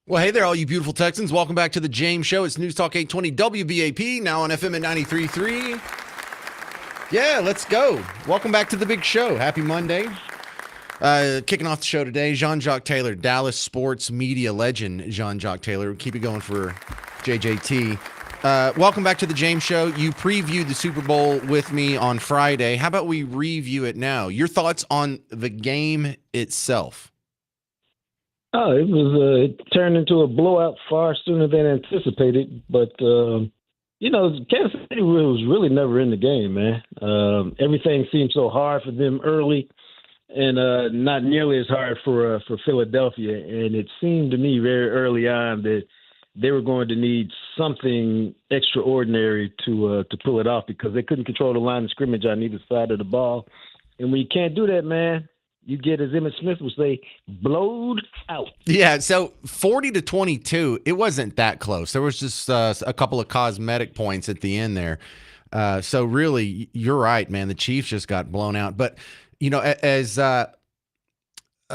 Well, hey there, all you beautiful Texans. Welcome back to the James Show. It's News Talk 820 WBAP, now on FM at 93.3. Yeah, let's go. Welcome back to the big show. Happy Monday. Kicking off the show today, Jean-Jacques Taylor, Dallas sports media legend Jean-Jacques Taylor. Keep it going for JJT. Welcome back to the James Show. You previewed the Super Bowl with me on Friday. How about we review it now? Your thoughts on the game itself? Oh, it turned into a blowout far sooner than anticipated. But, Kansas City was really never in the game, man. Everything seemed so hard for them early and not nearly as hard for Philadelphia. And it seemed to me very early on that they were going to need something extraordinary to pull it off because they couldn't control the line of scrimmage on either side of the ball. And when you can't do that, man, you get, as Emmitt Smith would say, blowed out. Yeah, so 40-22, it wasn't that close. There was just a couple of cosmetic points at the end there. So really, you're right, man. The Chiefs just got blown out. But, as a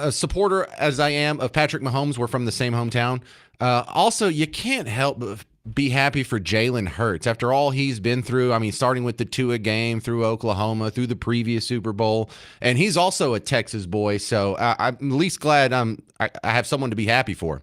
supporter as I am of Patrick Mahomes, we're from the same hometown. Also, you can't help but be happy for Jalen Hurts after all he's been through. I mean, starting with the Tua game, through Oklahoma, through the previous Super Bowl, and he's also a Texas boy. So I'm at least glad I have someone to be happy for.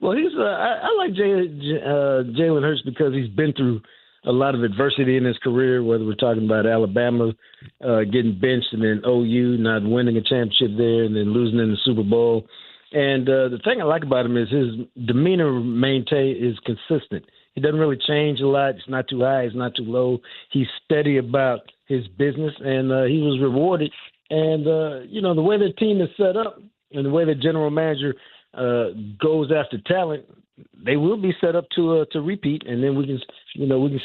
Well, I like Jalen Hurts because he's been through a lot of adversity in his career. Whether we're talking about Alabama getting benched and then OU not winning a championship there and then losing in the Super Bowl. And the thing I like about him is his demeanor is consistent. He doesn't really change a lot. It's not too high. It's not too low. He's steady about his business, and he was rewarded. And, the way the team is set up and the way the general manager goes after talent, they will be set up to repeat, and then we can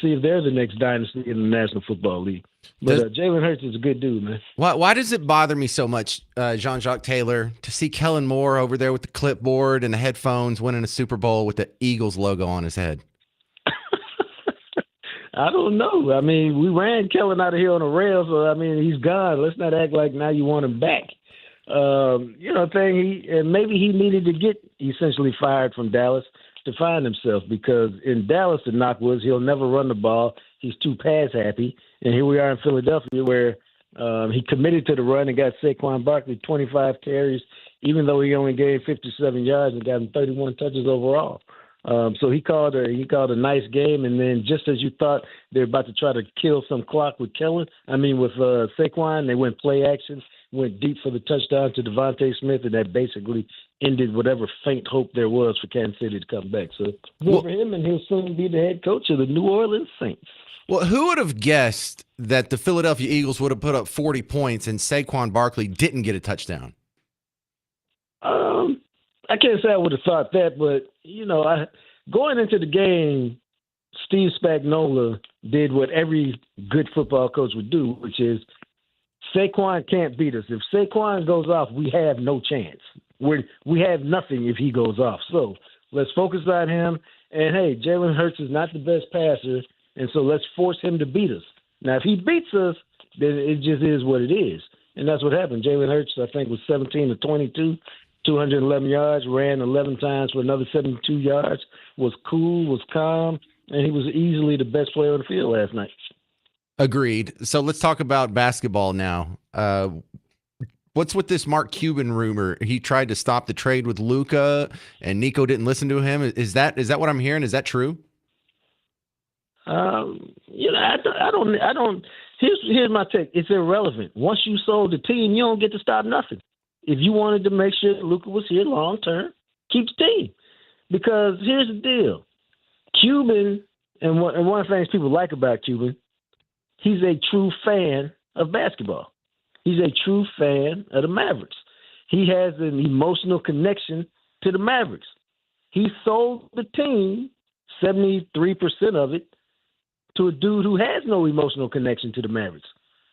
see if they're the next dynasty in the National Football League. But Jalen Hurts is a good dude, man. Why does it bother me so much, Jean-Jacques Taylor, to see Kellen Moore over there with the clipboard and the headphones winning a Super Bowl with the Eagles logo on his head? I don't know. I mean, we ran Kellen out of here on a rail, so, he's gone. Let's not act like now you want him back. Maybe he needed to get essentially fired from Dallas to find himself, because in Dallas, the knock was he'll never run the ball. He's too pass happy. And here we are in Philadelphia where he committed to the run and got Saquon Barkley 25 carries, even though he only gave 57 yards and got him 31 touches overall. So he called a nice game, and then just as you thought they were about to try to kill some clock with Saquon, they went play action, went deep for the touchdown to Devontae Smith, and that basically ended whatever faint hope there was for Kansas City to come back. So good for him, and he'll soon be the head coach of the New Orleans Saints. Well, who would have guessed that the Philadelphia Eagles would have put up 40 points and Saquon Barkley didn't get a touchdown? I can't say I would have thought that, but, going into the game, Steve Spagnuolo did what every good football coach would do, which is Saquon can't beat us. If Saquon goes off, we have no chance. We have nothing if he goes off. So let's focus on him. And, hey, Jalen Hurts is not the best passer, and so let's force him to beat us. Now, if he beats us, then it just is what it is. And that's what happened. Jalen Hurts, I think, was 17 of 22, 211 yards, ran 11 times for another 72 yards, was cool, was calm, and he was easily the best player on the field last night. Agreed. So let's talk about basketball now. What's with this Mark Cuban rumor? He tried to stop the trade with Luka, and Nico didn't listen to him. Is that what I'm hearing? Is that true? I don't. Here's my take. It's irrelevant. Once you sold the team, you don't get to stop nothing. If you wanted to make sure that Luka was here long term, keep the team. Because here's the deal. Cuban, and one of the things people like about Cuban, he's a true fan of basketball. He's a true fan of the Mavericks. He has an emotional connection to the Mavericks. He sold the team, 73% of it, to a dude who has no emotional connection to the Mavericks,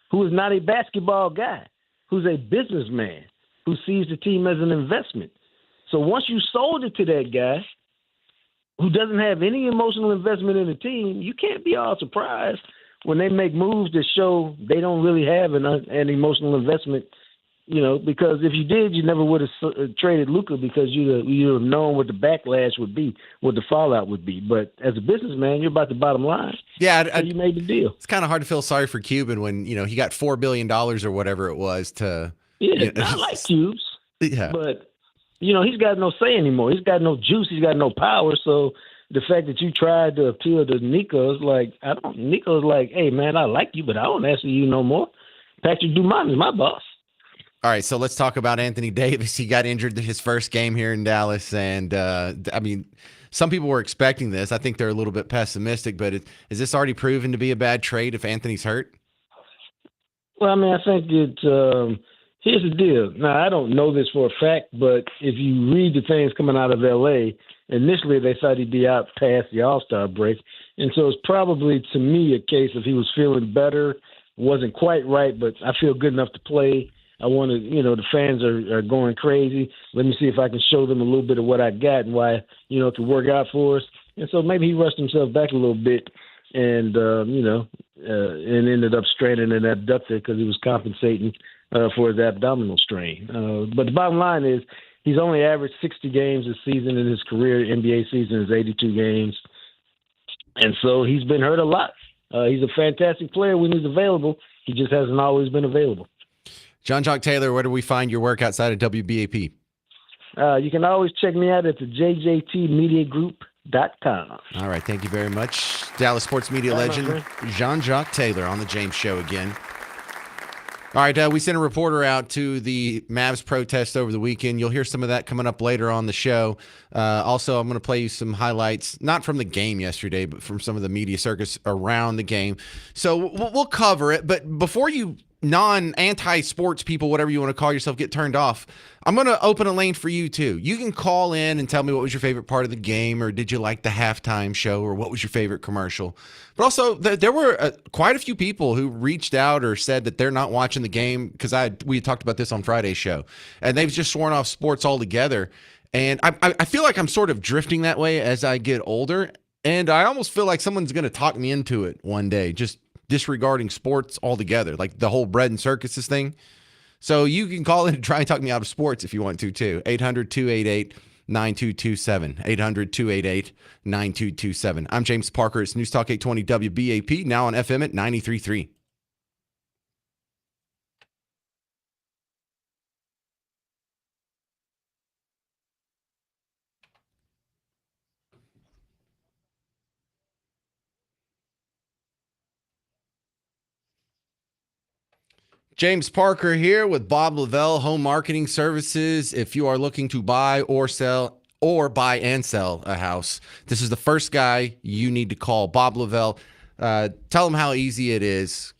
who is not a basketball guy, who's a businessman, who sees the team as an investment. So once you sold it to that guy who doesn't have any emotional investment in the team, you can't be all surprised when they make moves that show they don't really have an emotional investment because if you did, you never would have traded Luka because you'd have known what the backlash would be, what the fallout would be. But as a businessman, you're about the bottom line. Yeah, so you made the deal. It's kind of hard to feel sorry for Cuban when he got $4 billion or whatever it was to. Yeah, I like Cubes. Yeah, but he's got no say anymore. He's got no juice. He's got no power. So the fact that you tried to appeal to Nico is like, Nico's like, hey man, I like you, but I don't answer you no more. Patrick Dumont is my boss. All right, so let's talk about Anthony Davis. He got injured his first game here in Dallas, and some people were expecting this. I think they're a little bit pessimistic, but is this already proven to be a bad trade if Anthony's hurt? Well, I think here's the deal. Now, I don't know this for a fact, but if you read the things coming out of L.A., initially they thought he'd be out past the All-Star break, and so it's probably, to me, a case of he was feeling better, wasn't quite right, but I feel good enough to play. I want to, the fans are going crazy. Let me see if I can show them a little bit of what I got and why, it could work out for us. And so maybe he rushed himself back a little bit and ended up straining an abductor because he was compensating for his abdominal strain. But the bottom line is he's only averaged 60 games this season in his career. NBA season is 82 games. And so he's been hurt a lot. He's a fantastic player when he's available. He just hasn't always been available. John Jock Taylor, where do we find your work outside of WBAP? You can always check me out at the JJTmediagroup.com. All right. Thank you very much. Dallas sports media legend, John Jock Taylor on the James Show again. All right. We sent a reporter out to the Mavs protest over the weekend. You'll hear some of that coming up later on the show. Also, I'm going to play you some highlights, not from the game yesterday, but from some of the media circus around the game. So we'll cover it. But before you anti-sports people, whatever you want to call yourself, get turned off, I'm going to open a lane for you too. You can call in and tell me what was your favorite part of the game, or did you like the halftime show, or what was your favorite commercial. But also, there were quite a few people who reached out or said that they're not watching the game because we talked about this on Friday's show, and they've just sworn off sports altogether. And I feel like I'm sort of drifting that way as I get older, and I almost feel like someone's going to talk me into it one day, just disregarding sports altogether, like the whole bread and circuses thing. So you can call in and try and talk me out of sports if you want to, too. 800-288-9227. 800-288-9227. I'm James Parker. It's News Talk 820 WBAP, now on FM at 93.3. James Parker here with Bob Lavelle, Home Marketing Services. If you are looking to buy or sell or buy and sell a house, this is the first guy you need to call. Bob Lavelle, tell them how easy it is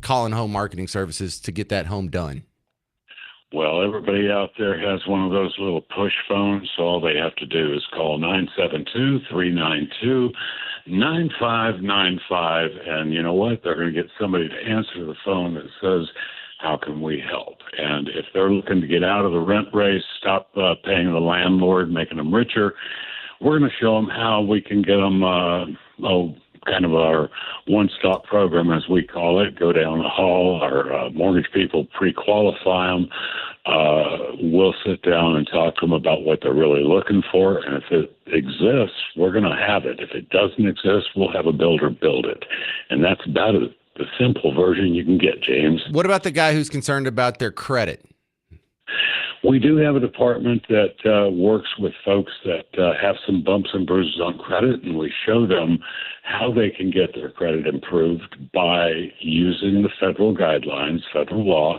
calling Home Marketing Services to get that home done. Well, everybody out there has one of those little push phones, so all they have to do is call 972-392-9595, and you know what? They're going to get somebody to answer the phone that says, how can we help? And if they're looking to get out of the rent race, stop paying the landlord, making them richer, we're going to show them how we can get them kind of our one-stop program, as we call it. Go down the hall. Our mortgage people pre-qualify them. We'll sit down and talk to them about what they're really looking for. And if it exists, we're going to have it. If it doesn't exist, we'll have a builder build it. And that's about the simple version you can get, James. What about the guy who's concerned about their credit? We do have a department that works with folks that have some bumps and bruises on credit, and we show them how they can get their credit improved by using the federal guidelines, federal law.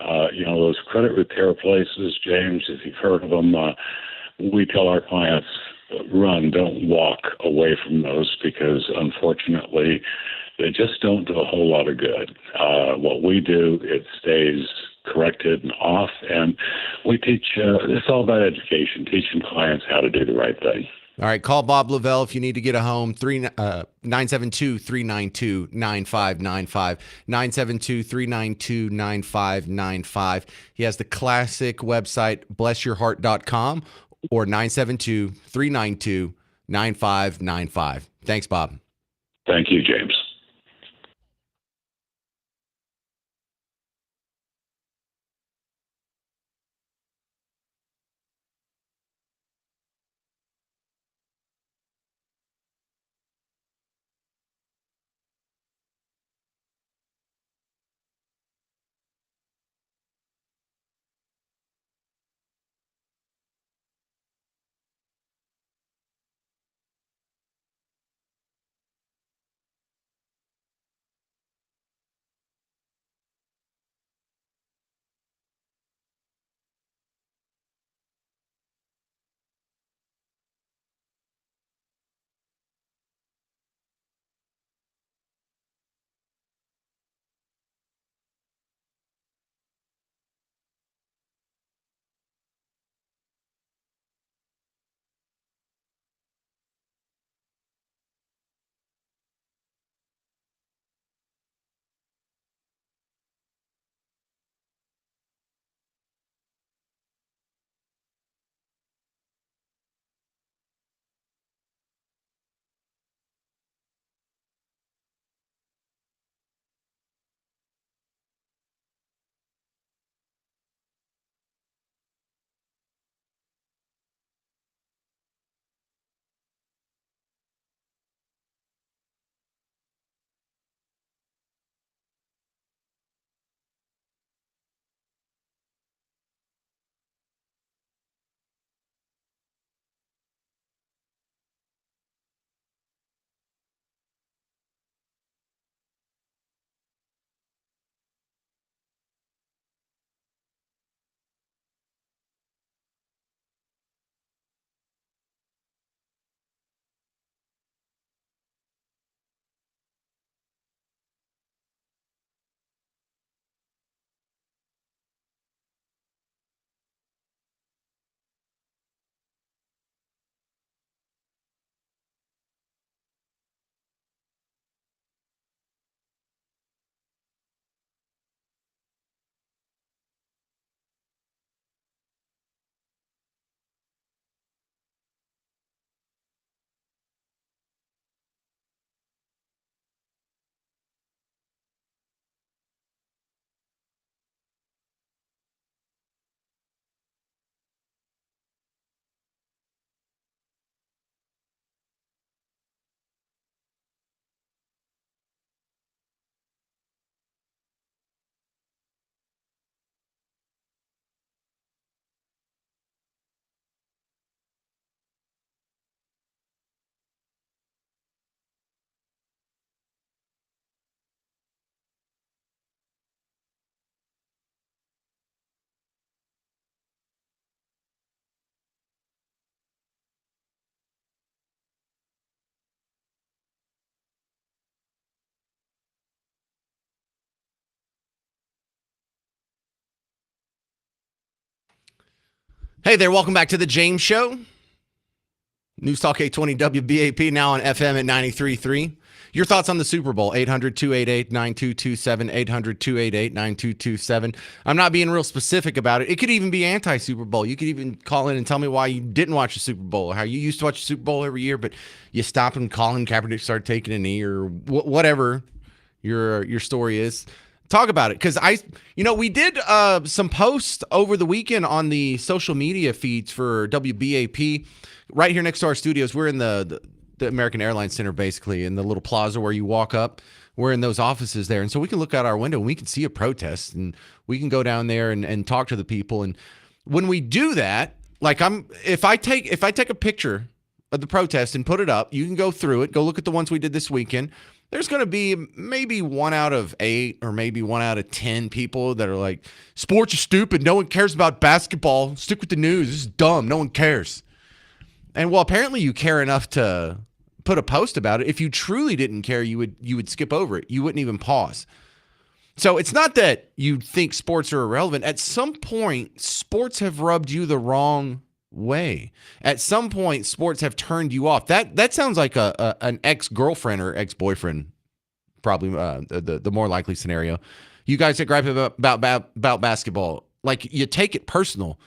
Those credit repair places, James, if you've heard of them, we tell our clients, don't walk away from those, because unfortunately they just don't do a whole lot of good. What we do, it stays corrected and off, and we teach, it's all about education, teaching clients how to do the right thing. All right, call Bob Lavelle if you need to get a home, 972-392-9595, 972-392-9595. He has the classic website, blessyourheart.com, or 972-392-9595. Thanks, Bob. Thank you, James. Hey there, welcome back to the James Show. News Talk 820 WBAP, now on FM at 93.3. Your thoughts on the Super Bowl, 800-288-9227, 800-288-9227. I'm not being real specific about it. It could even be anti-Super Bowl. You could even call in and tell me why you didn't watch the Super Bowl, or how you used to watch the Super Bowl every year, but you stopped and Colin Kaepernick started taking a knee, or whatever your story is. Talk about it, because we did some posts over the weekend on the social media feeds for WBAP right here next to our studios. We're in the American Airlines Center, basically, in the little plaza where you walk up. We're in those offices there, and so we can look out our window and we can see a protest, and we can go down there and talk to the people. And when we do that, like if I take a picture of the protest and put it up, you can go through it, go look at the ones we did this weekend. There's going to be maybe 1 out of 8 or maybe 1 out of 10 people that are like, sports are stupid. No one cares about basketball. Stick with the news. This is dumb. No one cares. And well, apparently you care enough to put a post about it. If you truly didn't care, you would skip over it. You wouldn't even pause. So it's not that you think sports are irrelevant. At some point, sports have rubbed you the wrong way. At some point, sports have turned you off. That sounds like an ex-girlfriend or ex-boyfriend, probably the more likely scenario. You guys that gripe about basketball, like, you take it personal.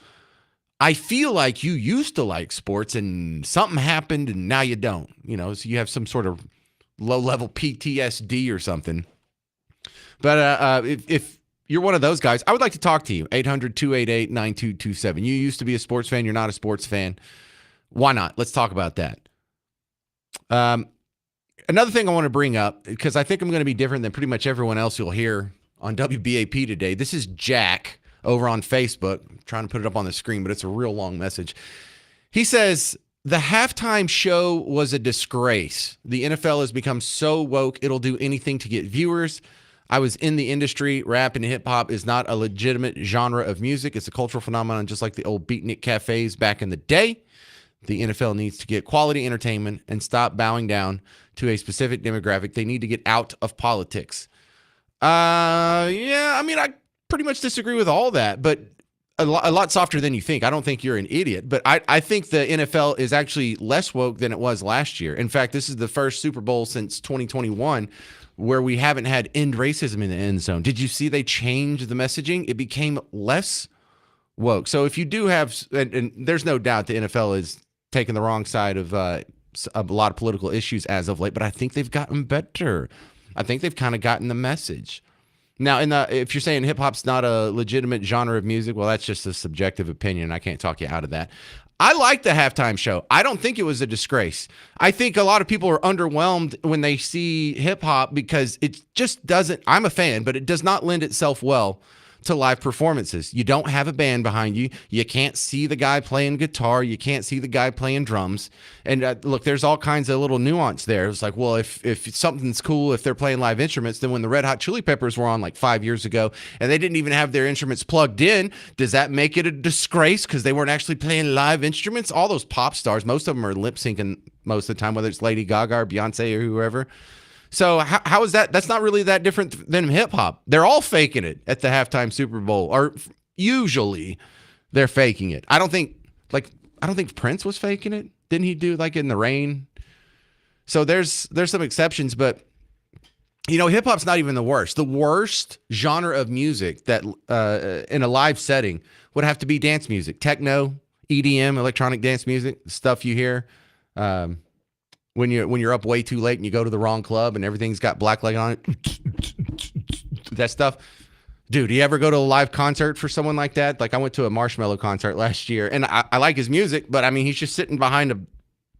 I feel like you used to like sports and something happened and now you don't. So you have some sort of low-level PTSD or something. But if you're one of those guys, I would like to talk to you. 800-288-9227. You used to be a sports fan. You're not a sports fan. Why not? Let's talk about that. Another thing I want to bring up, because I think I'm going to be different than pretty much everyone else you'll hear on WBAP today. This is Jack over on Facebook. I'm trying to put it up on the screen, but it's a real long message. He says, the halftime show was a disgrace. The NFL has become so woke, it'll do anything to get viewers. I was in the industry. Rap and hip hop is not a legitimate genre of music. It's a cultural phenomenon, just like the old beatnik cafes back in the day. The NFL needs to get quality entertainment and stop bowing down to a specific demographic. They need to get out of politics. I pretty much disagree with all that, but a lot softer than you think. I don't think you're an idiot, but I think the NFL is actually less woke than it was last year. In fact, this is the first Super Bowl since 2021 where we haven't had end racism in the end zone. Did you see they changed the messaging? It became less woke. So if you do have, and there's no doubt the NFL is taking the wrong side of a lot of political issues as of late, but I think they've gotten better. I think they've kind of gotten the message. Now, if you're saying hip hop's not a legitimate genre of music, well, that's just a subjective opinion. I can't talk you out of that. I like the halftime show. I don't think it was a disgrace. I think a lot of people are underwhelmed when they see hip hop because it just doesn't. I'm a fan, but it does not lend itself well to live performances. You don't have a band behind you. You can't see the guy playing guitar. You can't see the guy playing drums. And look, there's all kinds of little nuance there. It's like, well, if something's cool, if they're playing live instruments, then when the Red Hot Chili Peppers were on like 5 years ago and they didn't even have their instruments plugged in, does that make it a disgrace because they weren't actually playing live instruments? All those pop stars, most of them are lip syncing most of the time, whether it's Lady Gaga or Beyonce or whoever. So how is that? That's not really that different than hip hop. They're all faking it at the halftime Super Bowl, or usually they're faking it. I don't think Prince was faking it. Didn't he do like In the Rain? So there's some exceptions, but hip hop's not even the worst. The worst genre of music that in a live setting would have to be dance music, techno, EDM, electronic dance music, stuff you hear. When you're up way too late and you go to the wrong club and everything's got black light on it, that stuff. Dude, do you ever go to a live concert for someone like that? Like I went to a Marshmello concert last year, and I like his music, but I mean, he's just sitting behind a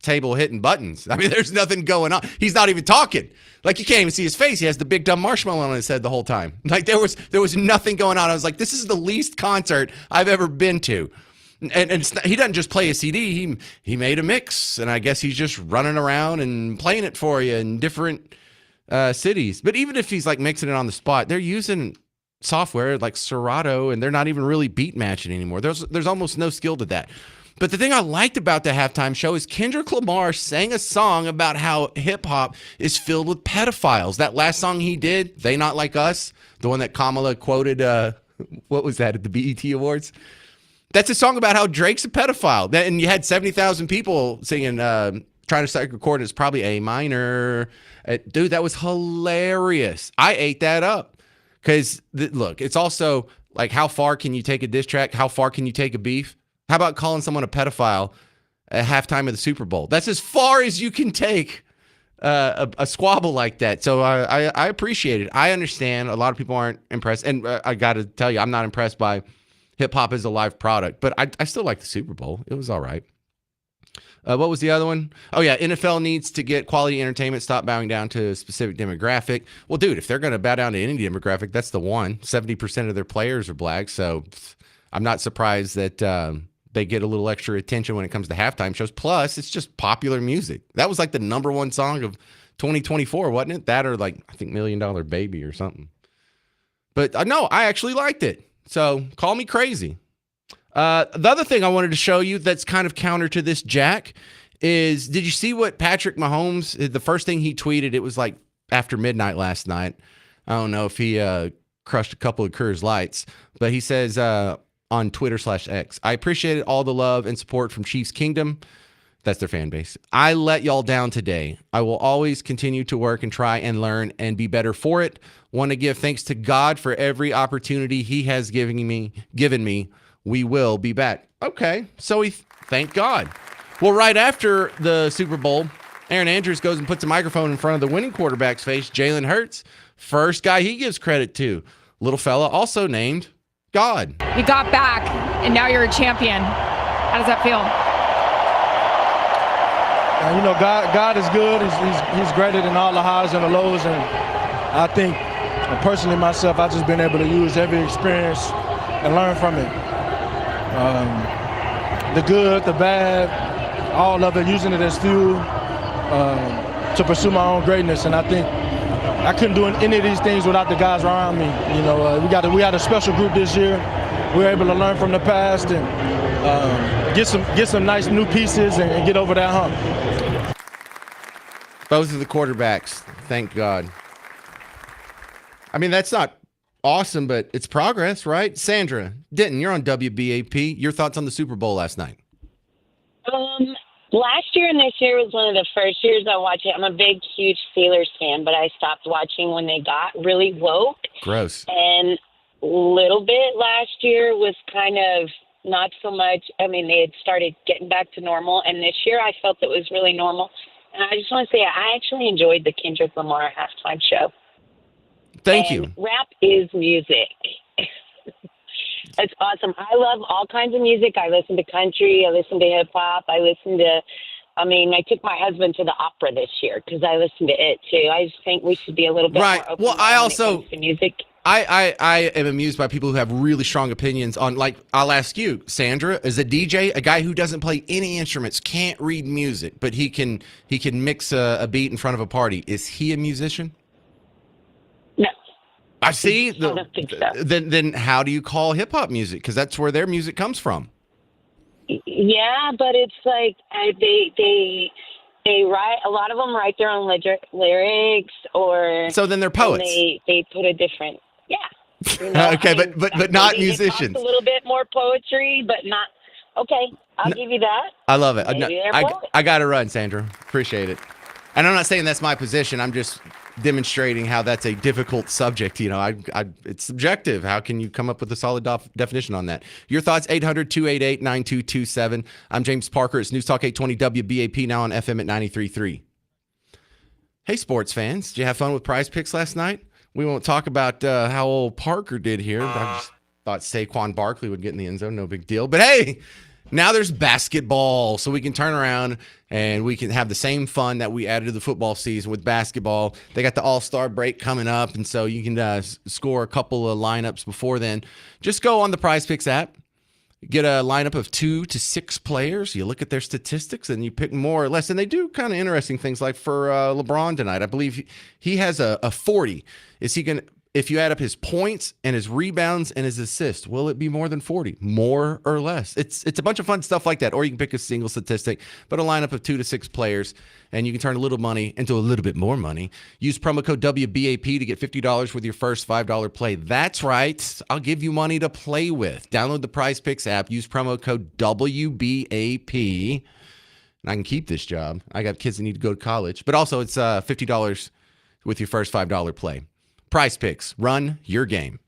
table hitting buttons. I mean, there's nothing going on. He's not even talking. Like you can't even see his face. He has the big dumb marshmallow on his head the whole time. Like there was nothing going on. I was like, this is the least concert I've ever been to. And he doesn't just play a CD. He made a mix, and I guess he's just running around and playing it for you in different cities. But even if he's like mixing it on the spot, they're using software like Serato, and they're not even really beat matching anymore. There's almost no skill to that. But the thing I liked about the halftime show is Kendrick Lamar sang a song about how hip hop is filled with pedophiles. That last song he did, "They Not Like Us," the one that Kamala quoted, what was that, at the BET Awards? That's a song about how Drake's a pedophile. And you had 70,000 people singing, trying to strike a chord. It's probably A minor. Dude, that was hilarious. I ate that up. Because, look, it's also like, how far can you take a diss track? How far can you take a beef? How about calling someone a pedophile at halftime of the Super Bowl? That's as far as you can take a squabble like that. So I appreciate it. I understand a lot of people aren't impressed. And I got to tell you, I'm not impressed by hip-hop as a live product. But I still like the Super Bowl. It was all right. What was the other one? Oh, yeah. NFL needs to get quality entertainment, stop bowing down to a specific demographic. Well, dude, if they're going to bow down to any demographic, that's the one. 70% of their players are black. So I'm not surprised that they get a little extra attention when it comes to halftime shows. Plus, it's just popular music. That was like the number one song of 2024, wasn't it? That or like, I think $1 Million Baby or something. But no, I actually liked it. So call me crazy. The other thing I wanted to show you that's kind of counter to this, Jack, is did you see what Patrick Mahomes, the first thing he tweeted, it was like after midnight last night. I don't know if he crushed a couple of Coors Lights, but he says on Twitter/X, I appreciated all the love and support from Chiefs Kingdom. That's their fan base. I let y'all down today. I will always continue to work and try and learn and be better for it. Want to give thanks to God for every opportunity he has given me. We will be back. Okay, so thank God. Well, right after the Super Bowl, Aaron Andrews goes and puts a microphone in front of the winning quarterback's face, Jalen Hurts. First guy he gives credit to. Little fella also named God. You got back, and now you're a champion. How does that feel? God is good. He's greater than all the highs and the lows. And I think, personally myself, I've just been able to use every experience and learn from it. The good, the bad, all of it, using it as fuel to pursue my own greatness. And I think I couldn't do any of these things without the guys around me. We had a special group this year. We were able to learn from the past and get some nice new pieces and get over that hump. Both of the quarterbacks, thank God. I mean, that's not awesome, but it's progress, right? Sandra Denton, you're on WBAP. Your thoughts on the Super Bowl last night? Last year and this year was one of the first years I watched it. I'm a big, huge Steelers fan, but I stopped watching when they got really woke. Gross. And a little bit last year was kind of not so much. I mean, they had started getting back to normal, and this year I felt it was really normal. And I just want to say I actually enjoyed the Kendrick Lamar halftime show. Thank you. Rap is music. It's awesome. I love all kinds of music. I listen to country. I listen to hip hop. I took my husband to the opera this year because I listened to it too. I just think we should be a little bit more open when it comes to music. I am amused by people who have really strong opinions on, like, I'll ask you, Sandra, as a DJ, a guy who doesn't play any instruments, can't read music, but he can mix a beat in front of a party. Is he a musician? No. I see. I don't think so. Then how do you call hip hop music? Because that's where their music comes from. Yeah, but it's like they write. A lot of them write their own lyrics, or so then they're poets. They put a different Okay, but not musicians. A little bit more poetry, but not. Okay, I'll give you that. I love it. I got to run, Sandra. Appreciate it. And I'm not saying that's my position. I'm just demonstrating how that's a difficult subject. It's subjective. How can you come up with a solid definition on that? Your thoughts, 800-288-9227. I'm James Parker. It's News Talk 820 WBAP, now on FM at 93.3. Hey, sports fans. Did you have fun with Prize Picks last night? We won't talk about how old Parker did here. I just thought Saquon Barkley would get in the end zone. No big deal. But hey, now there's basketball, so we can turn around and we can have the same fun that we added to the football season with basketball. They got the All-Star break coming up, and so you can score a couple of lineups before then. Just go on the Prize Picks app, get a lineup of 2 to 6 players. You look at their statistics, and you pick more or less. And they do kind of interesting things, like for LeBron tonight. I believe he has a 40. Is he going to If you add up his points and his rebounds and his assists, will it be more than 40? More or less? It's a bunch of fun stuff like that. Or you can pick a single statistic, but a lineup of 2 to 6 players, and you can turn a little money into a little bit more money. Use promo code WBAP to get $50 with your first $5 play. That's right. I'll give you money to play with. Download the Prize Picks app. Use promo code WBAP. And I can keep this job. I got kids that need to go to college. But also, it's $50 with your first $5 play. Prize Picks. Run your game.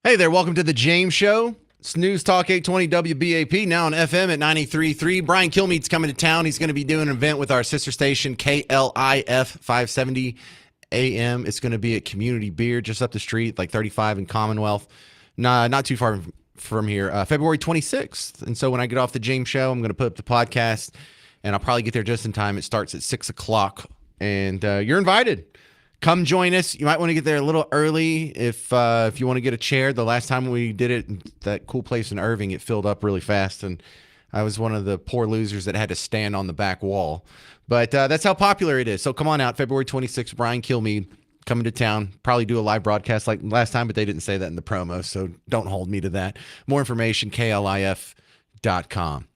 Hey there, welcome to the James Show. It's News Talk 820 WBAP, now on FM at 93.3. Brian Kilmeade's coming to town. He's going to be doing an event with our sister station, KLIF 570 AM. It's going to be at Community Beer, just up the street, like 35 in Commonwealth. Not too far from here, February 26th. And so when I get off the James Show, I'm going to put up the podcast, and I'll probably get there just in time. It starts at 6 o'clock, and you're invited. Come join us. You might want to get there a little early if you want to get a chair. The last time we did it, that cool place in Irving, it filled up really fast, and I was one of the poor losers that had to stand on the back wall. But that's how popular it is. So come on out, February 26th, Brian Kilmeade coming to town. Probably do a live broadcast like last time, but they didn't say that in the promo, so don't hold me to that. More information, klif.com.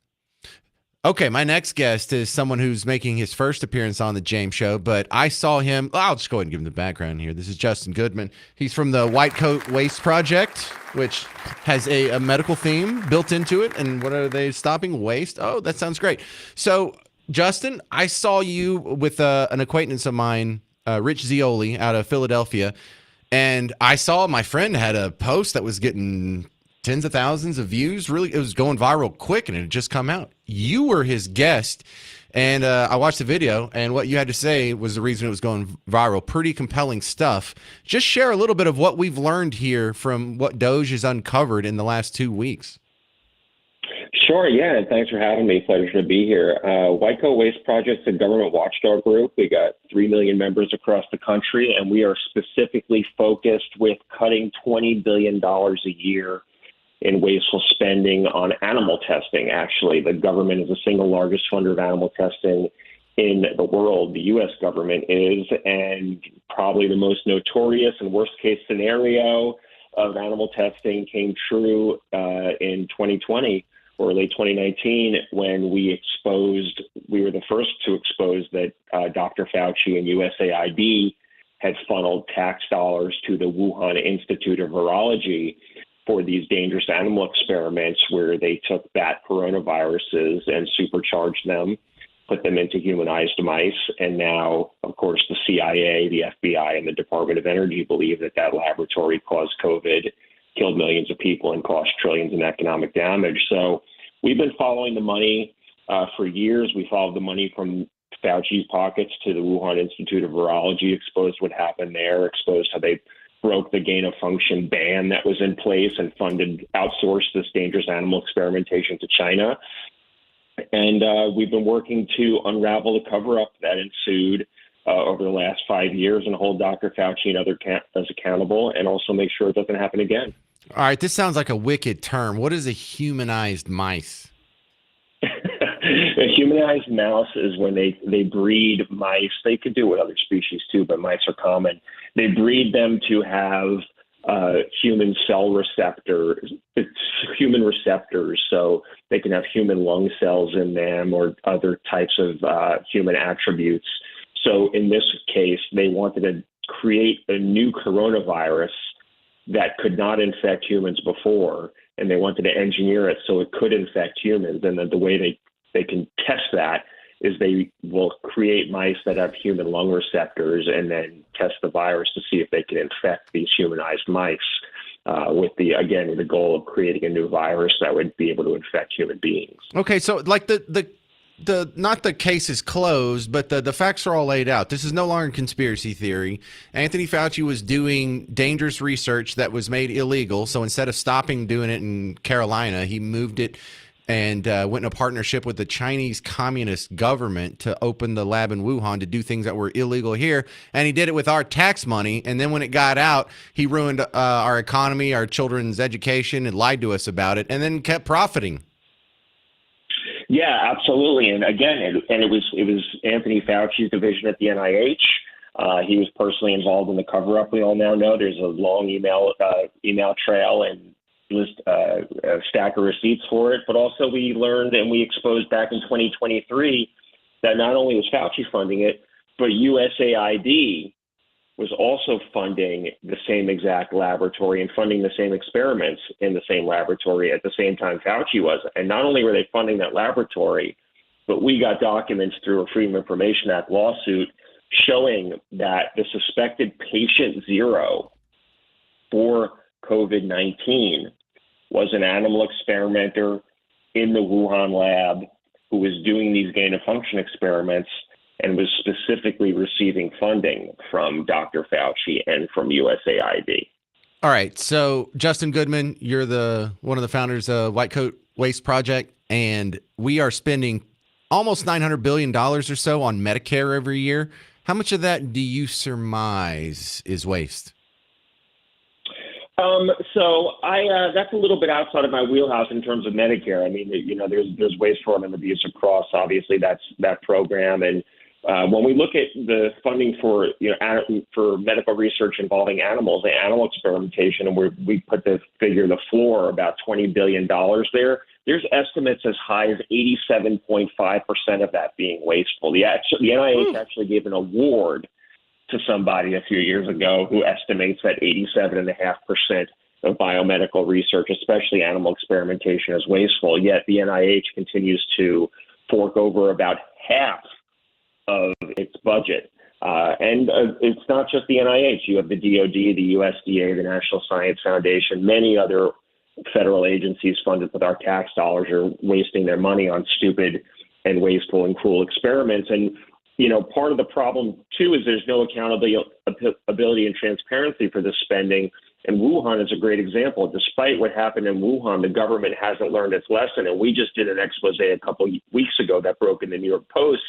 Okay, my next guest is someone who's making his first appearance on the James Show, but I saw him. I'll just go ahead and give him the background here. This is Justin Goodman. He's from the White Coat Waste Project, which has a medical theme built into it. And what are they stopping? Waste? Oh, that sounds great. So, Justin, I saw you with an acquaintance of mine, Rich Zioli, out of Philadelphia, and I saw my friend had a post that was getting tens of thousands of views. Really, it was going viral quick, and it had just come out. You were his guest, and I watched the video, and what you had to say was the reason it was going viral. Pretty compelling stuff. Just share a little bit of what we've learned here from what DOGE has uncovered in the last 2 weeks. Sure, yeah, and thanks for having me. Pleasure to be here. White Coat Waste Project's a government watchdog group. We got 3 million members across the country, and we are specifically focused with cutting $20 billion a year in wasteful spending on animal testing. Actually, the government is the single largest funder of animal testing in the world. The U.S. government is, and probably the most notorious and worst case scenario of animal testing came true in 2020 or late 2019 when we were the first to expose that Dr. Fauci and USAID had funneled tax dollars to the Wuhan Institute of Virology for these dangerous animal experiments where they took bat coronaviruses and supercharged them, put them into humanized mice. And now, of course, the CIA, the FBI, and the Department of Energy believe that that laboratory caused COVID, killed millions of people, and caused trillions in economic damage. So we've been following the money for years. We followed the money from Fauci's pockets to the Wuhan Institute of Virology, exposed what happened there, exposed how they broke the gain-of-function ban that was in place and outsourced this dangerous animal experimentation to China. And we've been working to unravel the cover-up that ensued over the last 5 years and hold Dr. Fauci and others accountable, and also make sure it doesn't happen again. All right, this sounds like a wicked term. What is a humanized mice? A humanized mouse is when they breed mice. They could do it with other species too, but mice are common. They breed them to have human receptors, so they can have human lung cells in them or other types of human attributes. So in this case, they wanted to create a new coronavirus that could not infect humans before, and they wanted to engineer it so it could infect humans. And then the way they can test that is they will create mice that have human lung receptors and then test the virus to see if they can infect these humanized mice with the goal of creating a new virus that would be able to infect human beings. Okay, so like the not the case is closed, but the facts are all laid out. This is no longer conspiracy theory. Anthony Fauci was doing dangerous research that was made illegal. So instead of stopping doing it in Carolina, he moved it and went in a partnership with the Chinese Communist government to open the lab in Wuhan to do things that were illegal here. And he did it with our tax money. And then when it got out, he ruined our economy, our children's education, and lied to us about it, and then kept profiting. Yeah, absolutely. And again, it was Anthony Fauci's division at the NIH. He was personally involved in the cover-up. We all now know there's a long email trail and a stack of receipts for it. But also we learned and we exposed back in 2023 that not only was Fauci funding it, but USAID was also funding the same exact laboratory and funding the same experiments in the same laboratory at the same time Fauci was. And not only were they funding that laboratory, but we got documents through a Freedom of Information Act lawsuit showing that the suspected patient zero for COVID-19 was an animal experimenter in the Wuhan lab who was doing these gain of function experiments and was specifically receiving funding from Dr. Fauci and from USAID. All right. So, Justin Goodman, you're one of the founders of White Coat Waste Project, and we are spending almost $900 billion or so on Medicare every year. How much of that do you surmise is waste? So that's a little bit outside of my wheelhouse in terms of Medicare. I mean, there's waste, fraud, and abuse across. Obviously, that's that program. And when we look at the funding for for medical research involving animals, the animal experimentation, and we put the figure, the floor, about $20 billion there. There's estimates as high as 87.5% of that being wasteful. The NIH actually gave an award to somebody a few years ago who estimates that 87.5% of biomedical research, especially animal experimentation, is wasteful. Yet the NIH continues to fork over about half of its budget. And it's not just the NIH. You have the DOD, the USDA, the National Science Foundation, many other federal agencies funded with our tax dollars are wasting their money on stupid and wasteful and cruel experiments. And part of the problem, too, is there's no accountability and transparency for this spending. And Wuhan is a great example. Despite what happened in Wuhan, the government hasn't learned its lesson. And we just did an expose a couple weeks ago that broke in the New York Post,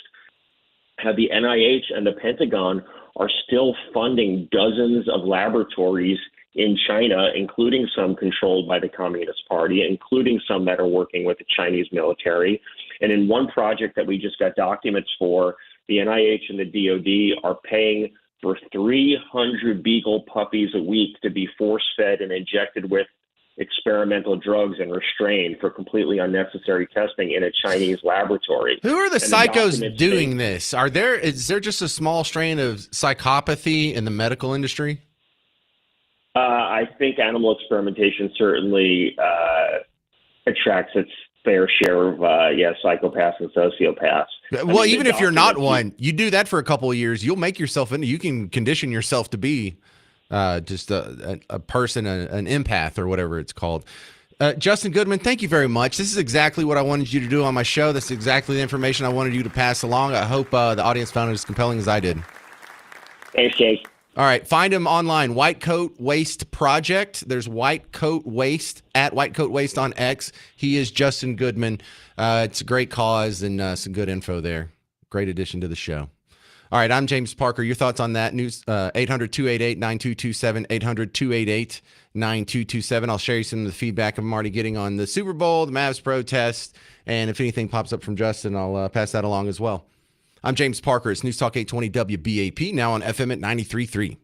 how the NIH and the Pentagon are still funding dozens of laboratories in China, including some controlled by the Communist Party, including some that are working with the Chinese military. And in one project that we just got documents for, the NIH and the DOD are paying for 300 beagle puppies a week to be force-fed and injected with experimental drugs and restrained for completely unnecessary testing in a Chinese laboratory. Who are the psychos doing this? Is there just a small strain of psychopathy in the medical industry? I think animal experimentation certainly attracts its fair share of psychopaths and sociopaths. Well, even if you're not one, you do that for a couple of years, you'll make yourself into. You can condition yourself to be just a person, an empath or whatever it's called. Justin Goodman, thank you very much. This is exactly what I wanted you to do on my show. This is exactly the information I wanted you to pass along. I hope the audience found it as compelling as I did. Thanks, Jake. All right, find him online, White Coat Waste Project. There's White Coat Waste at White Coat Waste on X. He is Justin Goodman. It's a great cause and some good info there. Great addition to the show. All right, I'm James Parker. Your thoughts on that? News 800-288-9227, 800-288-9227. I'll share you some of the feedback I'm already getting on the Super Bowl, the Mavs protest, and if anything pops up from Justin, I'll pass that along as well. I'm James Parker. It's News Talk 820 WBAP, now on FM at 93.3.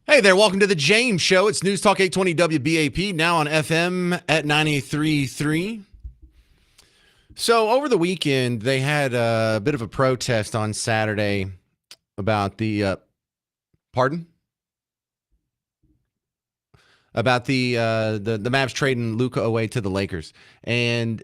Hey there, welcome to the James Show. It's News Talk 820 WBAP, now on FM at 93.3. So over the weekend, they had a bit of a protest on Saturday about the, pardon? About the Mavs trading Luka away to the Lakers. And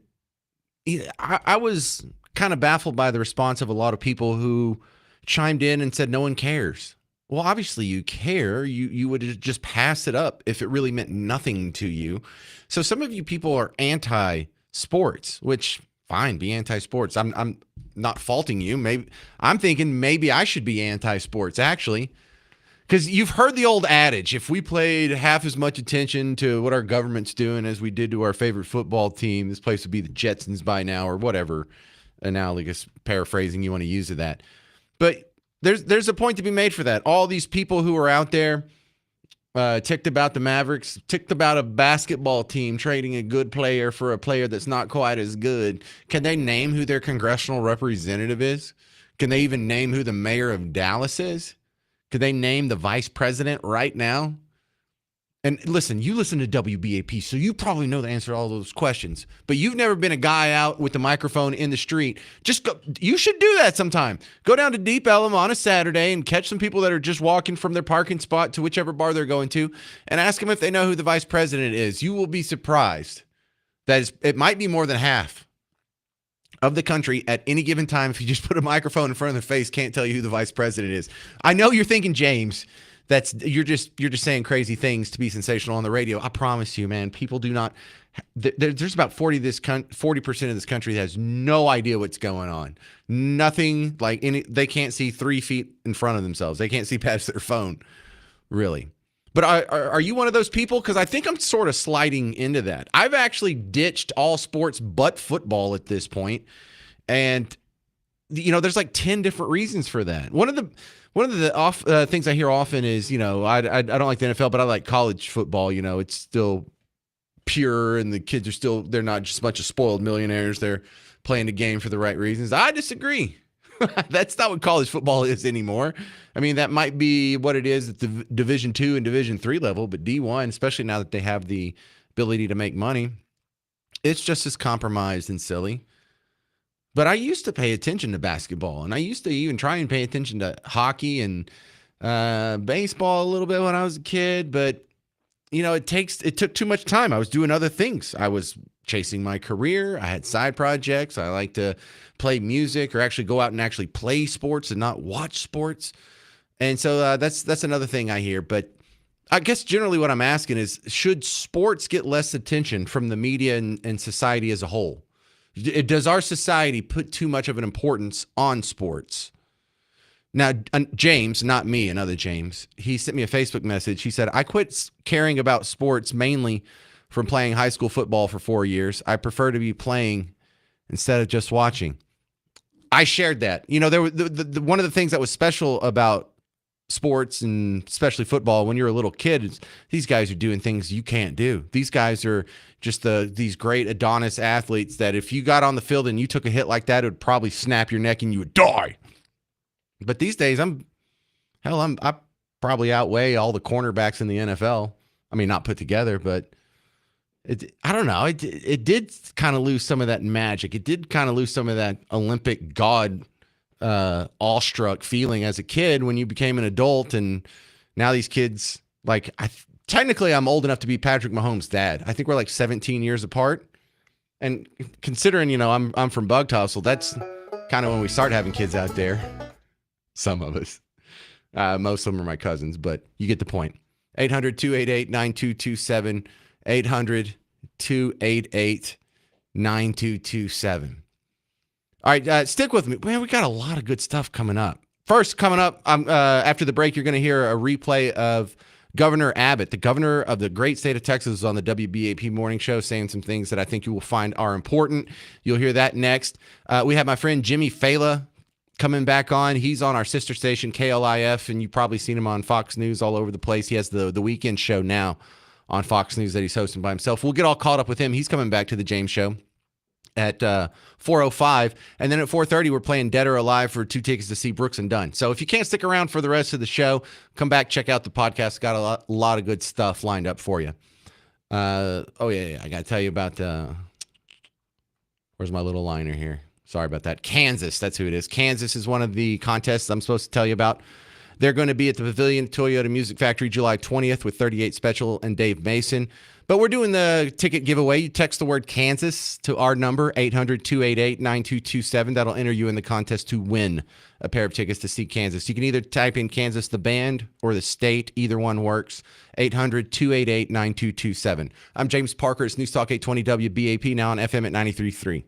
I was kind of baffled by the response of a lot of people who chimed in and said no one cares. Well, obviously you care. You would have just pass it up if it really meant nothing to you. So some of you people are anti-sports, which fine, be anti-sports. I'm not faulting you. Maybe I'm thinking maybe I should be anti-sports actually. Because you've heard the old adage, if we played half as much attention to what our government's doing as we did to our favorite football team, this place would be the Jetsons by now, or whatever analogous paraphrasing you want to use of that. But there's a point to be made for that. All these people who are out there ticked about the Mavericks, ticked about a basketball team trading a good player for a player that's not quite as good. Can they name who their congressional representative is? Can they even name who the mayor of Dallas is? Could they name the vice president right now? And listen, you listen to WBAP, so you probably know the answer to all those questions. But you've never been a guy out with the microphone in the street. Just go. You should do that sometime. Go down to Deep Ellum on a Saturday and catch some people that are just walking from their parking spot to whichever bar they're going to and ask them if they know who the vice president is. You will be surprised that it might be more than half of the country at any given time, if you just put a microphone in front of their face, can't tell you who the vice president is. I know you're thinking, James, you're just saying crazy things to be sensational on the radio. I promise you, man, people do not. There's about 40% of this country that has no idea what's going on. Nothing like they can't see 3 feet in front of themselves. They can't see past their phone, really. But are you one of those people? Because I think I'm sort of sliding into that. I've actually ditched all sports but football at this point. And, there's like 10 different reasons for that. One of the things I hear often is, I don't like the NFL, but I like college football. It's still pure and the kids they're not just a bunch of spoiled millionaires. They're playing the game for the right reasons. I disagree. That's not what college football is anymore. I mean, that might be what it is at the Division II and Division III level, but D1, especially now that they have the ability to make money, it's just as compromised and silly. But I used to pay attention to basketball, and I used to even try and pay attention to hockey and baseball a little bit when I was a kid, but it took too much time. I was doing other things. I was chasing my career. I had side projects. I like to play music or actually go out and actually play sports and not watch sports. And so that's another thing I hear. But I guess generally what I'm asking is, should sports get less attention from the media and society as a whole? Does our society put too much of an importance on sports? Now, James, not me, another James, he sent me a Facebook message. He said, I quit caring about sports mainly from playing high school football for 4 years. I prefer to be playing instead of just watching. I shared that. There was one of the things that was special about sports and especially football when you're a little kid is these guys are doing things you can't do. These guys are just these great Adonis athletes that if you got on the field and you took a hit like that, it would probably snap your neck and you would die. But these days, I probably outweigh all the cornerbacks in the NFL. I mean, not put together, but I don't know. It did kind of lose some of that magic. It did kind of lose some of that Olympic god awestruck feeling as a kid when you became an adult. And now these kids, technically I'm old enough to be Patrick Mahomes' dad. I think we're like 17 years apart. And considering, I'm from Bug Tussle, that's kind of when we start having kids out there. Some of us. Most of them are my cousins, but you get the point. 800-288-9227. 800-288-9227. All right, stick with me. Man, we got a lot of good stuff coming up. First, coming up, after the break, you're going to hear a replay of Governor Abbott, the governor of the great state of Texas, is on the WBAP morning show saying some things that I think you will find are important. You'll hear that next. We have my friend Jimmy Fela coming back on. He's on our sister station, KLIF, and you've probably seen him on Fox News all over the place. He has the weekend show now on Fox News that he's hosting by himself. We'll get all caught up with him. He's coming back to the James Show. at 4:05, and then at 4:30 we're playing Dead or Alive for 2 tickets to see Brooks and Dunn. So if you can't stick around for the rest of the show, come back, check out the podcast. Got a lot of good stuff lined up for you. I got to tell you about where's my little liner here? Sorry about that. Kansas, that's who it is. Kansas is one of the contests I'm supposed to tell you about. They're going to be at the Pavilion Toyota Music Factory July 20th with 38 Special and Dave Mason. But we're doing the ticket giveaway. You text the word Kansas to our number, 800-288-9227. That'll enter you in the contest to win a pair of tickets to see Kansas. You can either type in Kansas, the band, or the state. Either one works. 800-288-9227. I'm James Parker. It's News Talk 820 WBAP, now on FM at 93.3.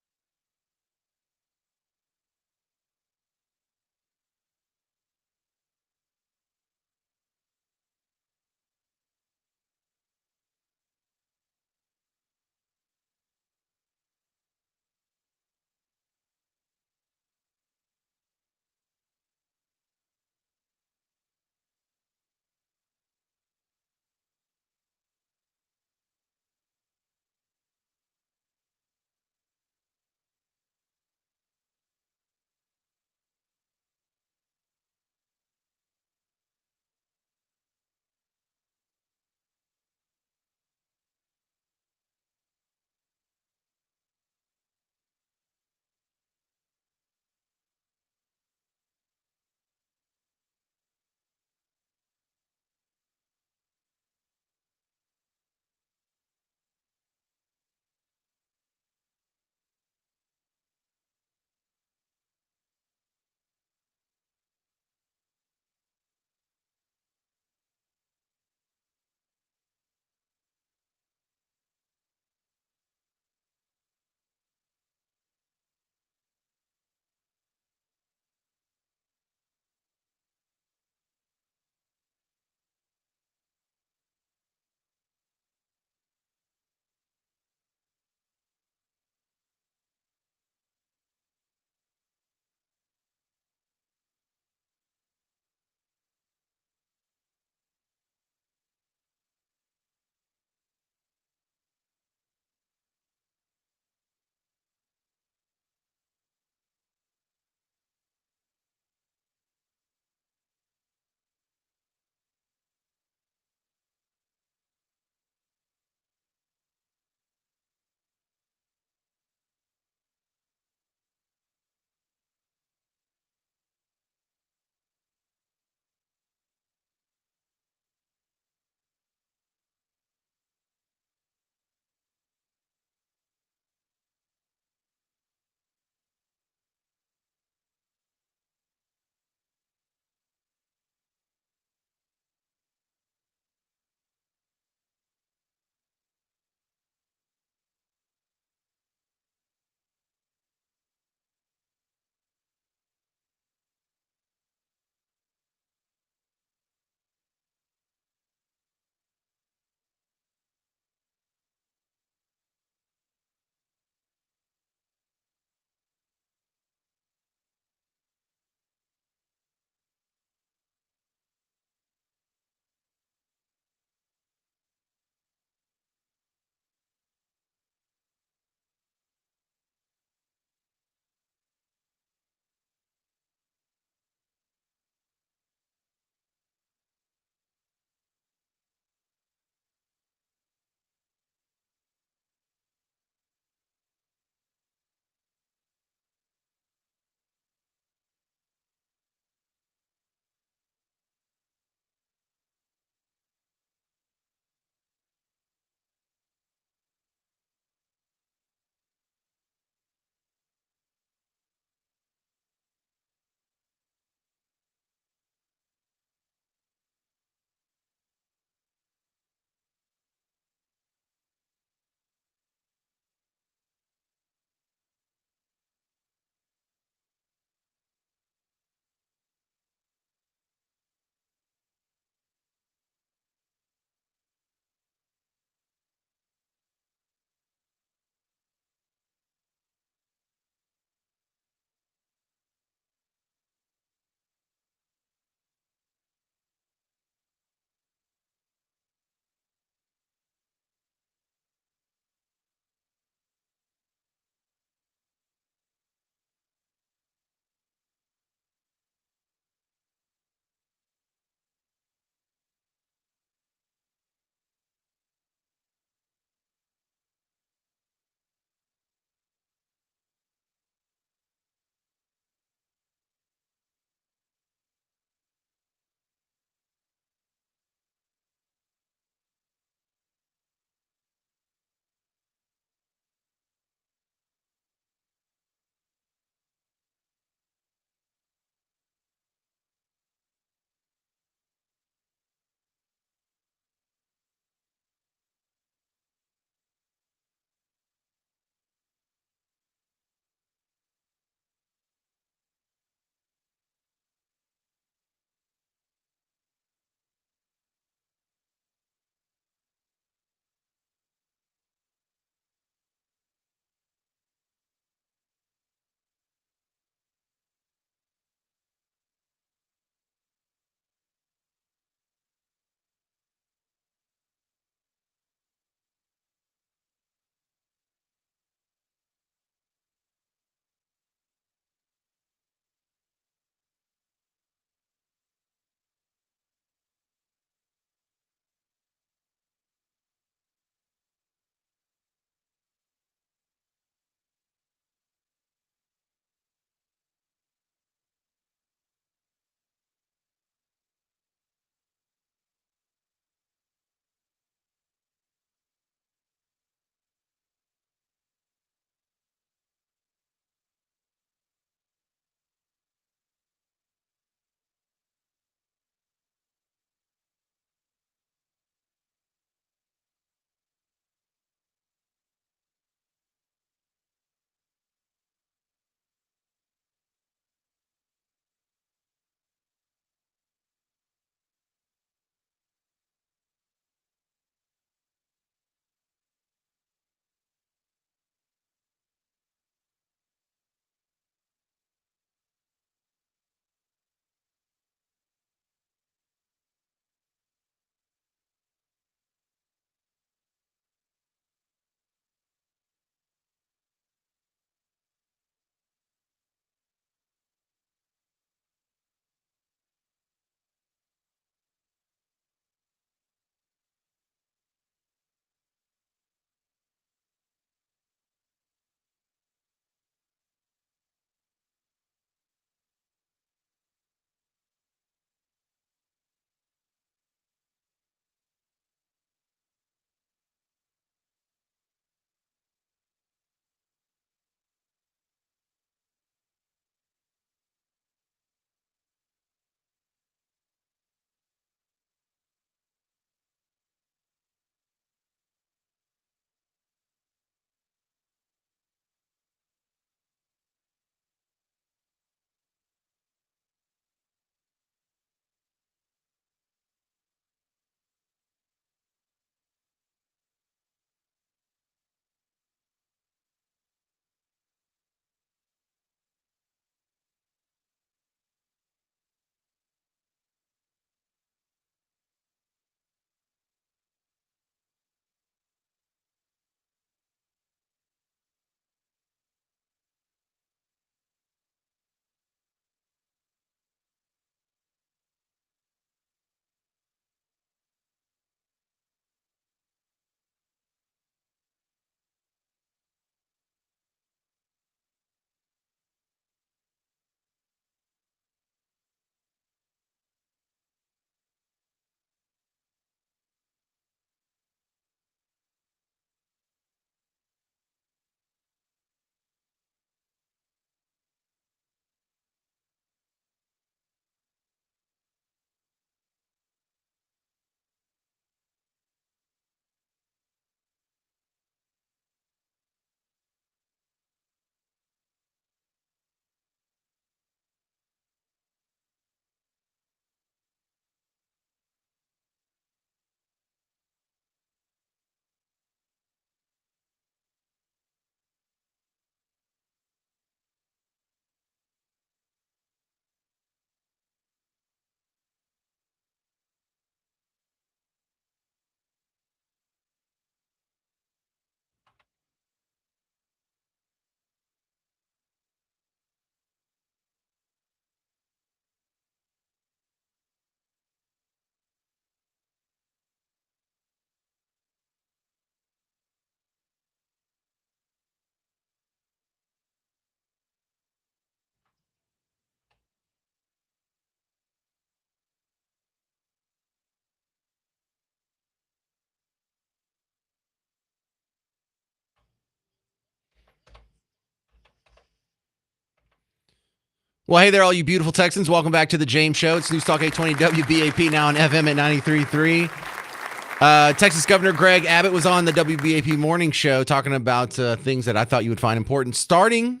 Well, hey there, all you beautiful Texans. Welcome back to the James Show. It's News Talk 820 WBAP, now on FM at 93.3. Texas Governor Greg Abbott was on the WBAP Morning Show talking about things that I thought you would find important, starting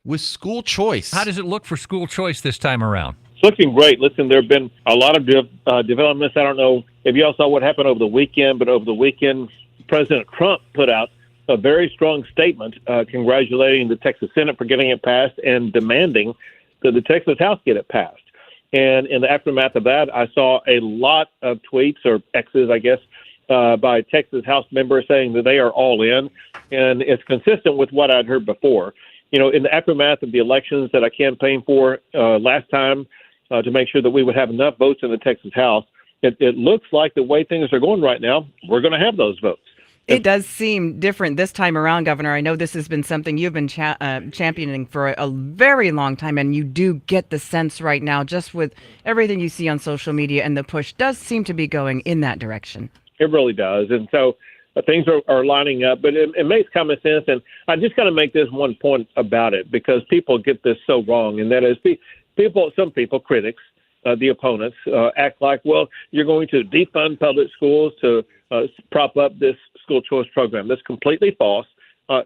with school choice. How does it look for school choice this time around? It's looking great. Listen, there have been a lot of developments. I don't know if you all saw what happened over the weekend, but over the weekend, President Trump put out a very strong statement congratulating the Texas Senate for getting it passed and demanding that the Texas House get it passed. And in the aftermath of that, I saw a lot of tweets or X's, I guess, by Texas House members saying that they are all in. And it's consistent with what I'd heard before. You know, in the aftermath of the elections that I campaigned for last time to make sure that we would have enough votes in the Texas House, it looks like the way things are going right now, we're going to have those votes. It does seem different this time around, Governor. I know this has been something you've been championing for a very long time, and you do get the sense right now, just with everything you see on social media, and the push does seem to be going in that direction. It really does. And so things are lining up, but it makes common sense. And I just got to make this one point about it, because people get this so wrong, and that is some people, critics, the opponents, act like, well, you're going to defund public schools to prop up this school choice program. That's completely false.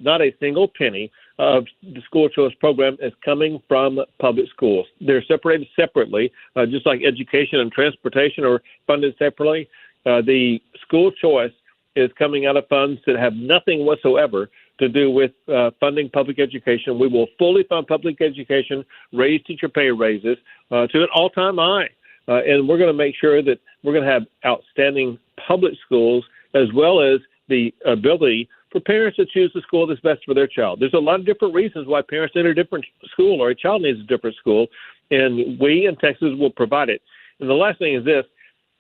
Not a single penny of the school choice program is coming from public schools. They're separated separately, just like education and transportation are funded separately. The school choice is coming out of funds that have nothing whatsoever to do with funding public education. We will fully fund public education, raise teacher pay raises to an all-time high. And we're going to make sure that we're going to have outstanding public schools, as well as the ability for parents to choose the school that's best for their child. There's a lot of different reasons why parents need a different school or a child needs a different school, and we in Texas will provide it. And the last thing is this: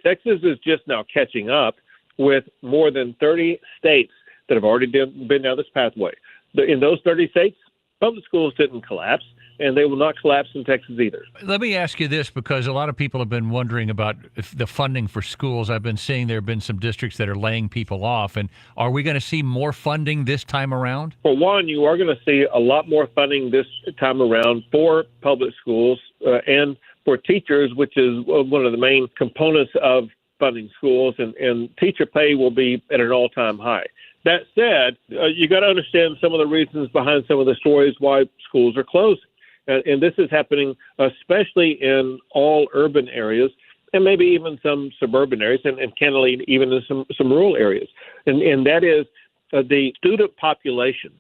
Texas is just now catching up with more than 30 states that have already been down this pathway. In those 30 states, public schools didn't collapse, and they will not collapse in Texas either. Let me ask you this, because a lot of people have been wondering about the funding for schools. I've been seeing there have been some districts that are laying people off. And are we going to see more funding this time around? For one, you are going to see a lot more funding this time around for public schools and for teachers, which is one of the main components of funding schools, and teacher pay will be at an all-time high. That said, you got to understand some of the reasons behind some of the stories why schools are closing. And this is happening especially in all urban areas, and maybe even some suburban areas, and candidly even in some rural areas. And that is the student population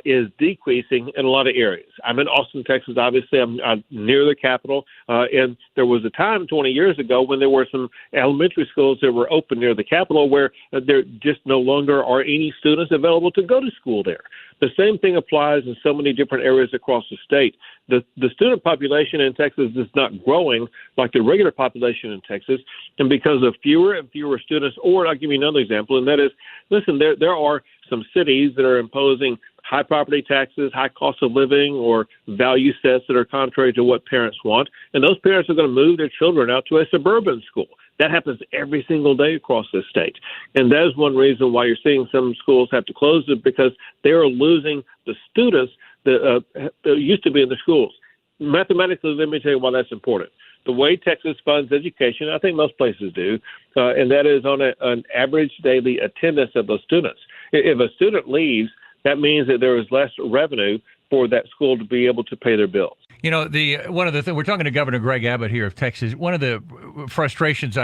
is decreasing in a lot of areas. I'm in Austin, Texas. Obviously, I'm near the capital. And there was a time 20 years ago when there were some elementary schools that were open near the capital where there just no longer are any students available to go to school there. The same thing applies in so many different areas across the state. The student population in Texas is not growing like the regular population in Texas. And because of fewer and fewer students, or I'll give you another example, and that is, listen, there are some cities that are imposing high property taxes, high cost of living, or value sets that are contrary to what parents want. And those parents are going to move their children out to a suburban school. That happens every single day across this state. And that is one reason why you're seeing some schools have to close, it because they are losing the students that used to be in the schools. Mathematically, let me tell you why that's important. The way Texas funds education, I think most places do, and that is on an average daily attendance of those students. If a student leaves, that means that there is less revenue for that school to be able to pay their bills. You know, one of the things, we're talking to Governor Greg Abbott here of Texas. One of the frustrations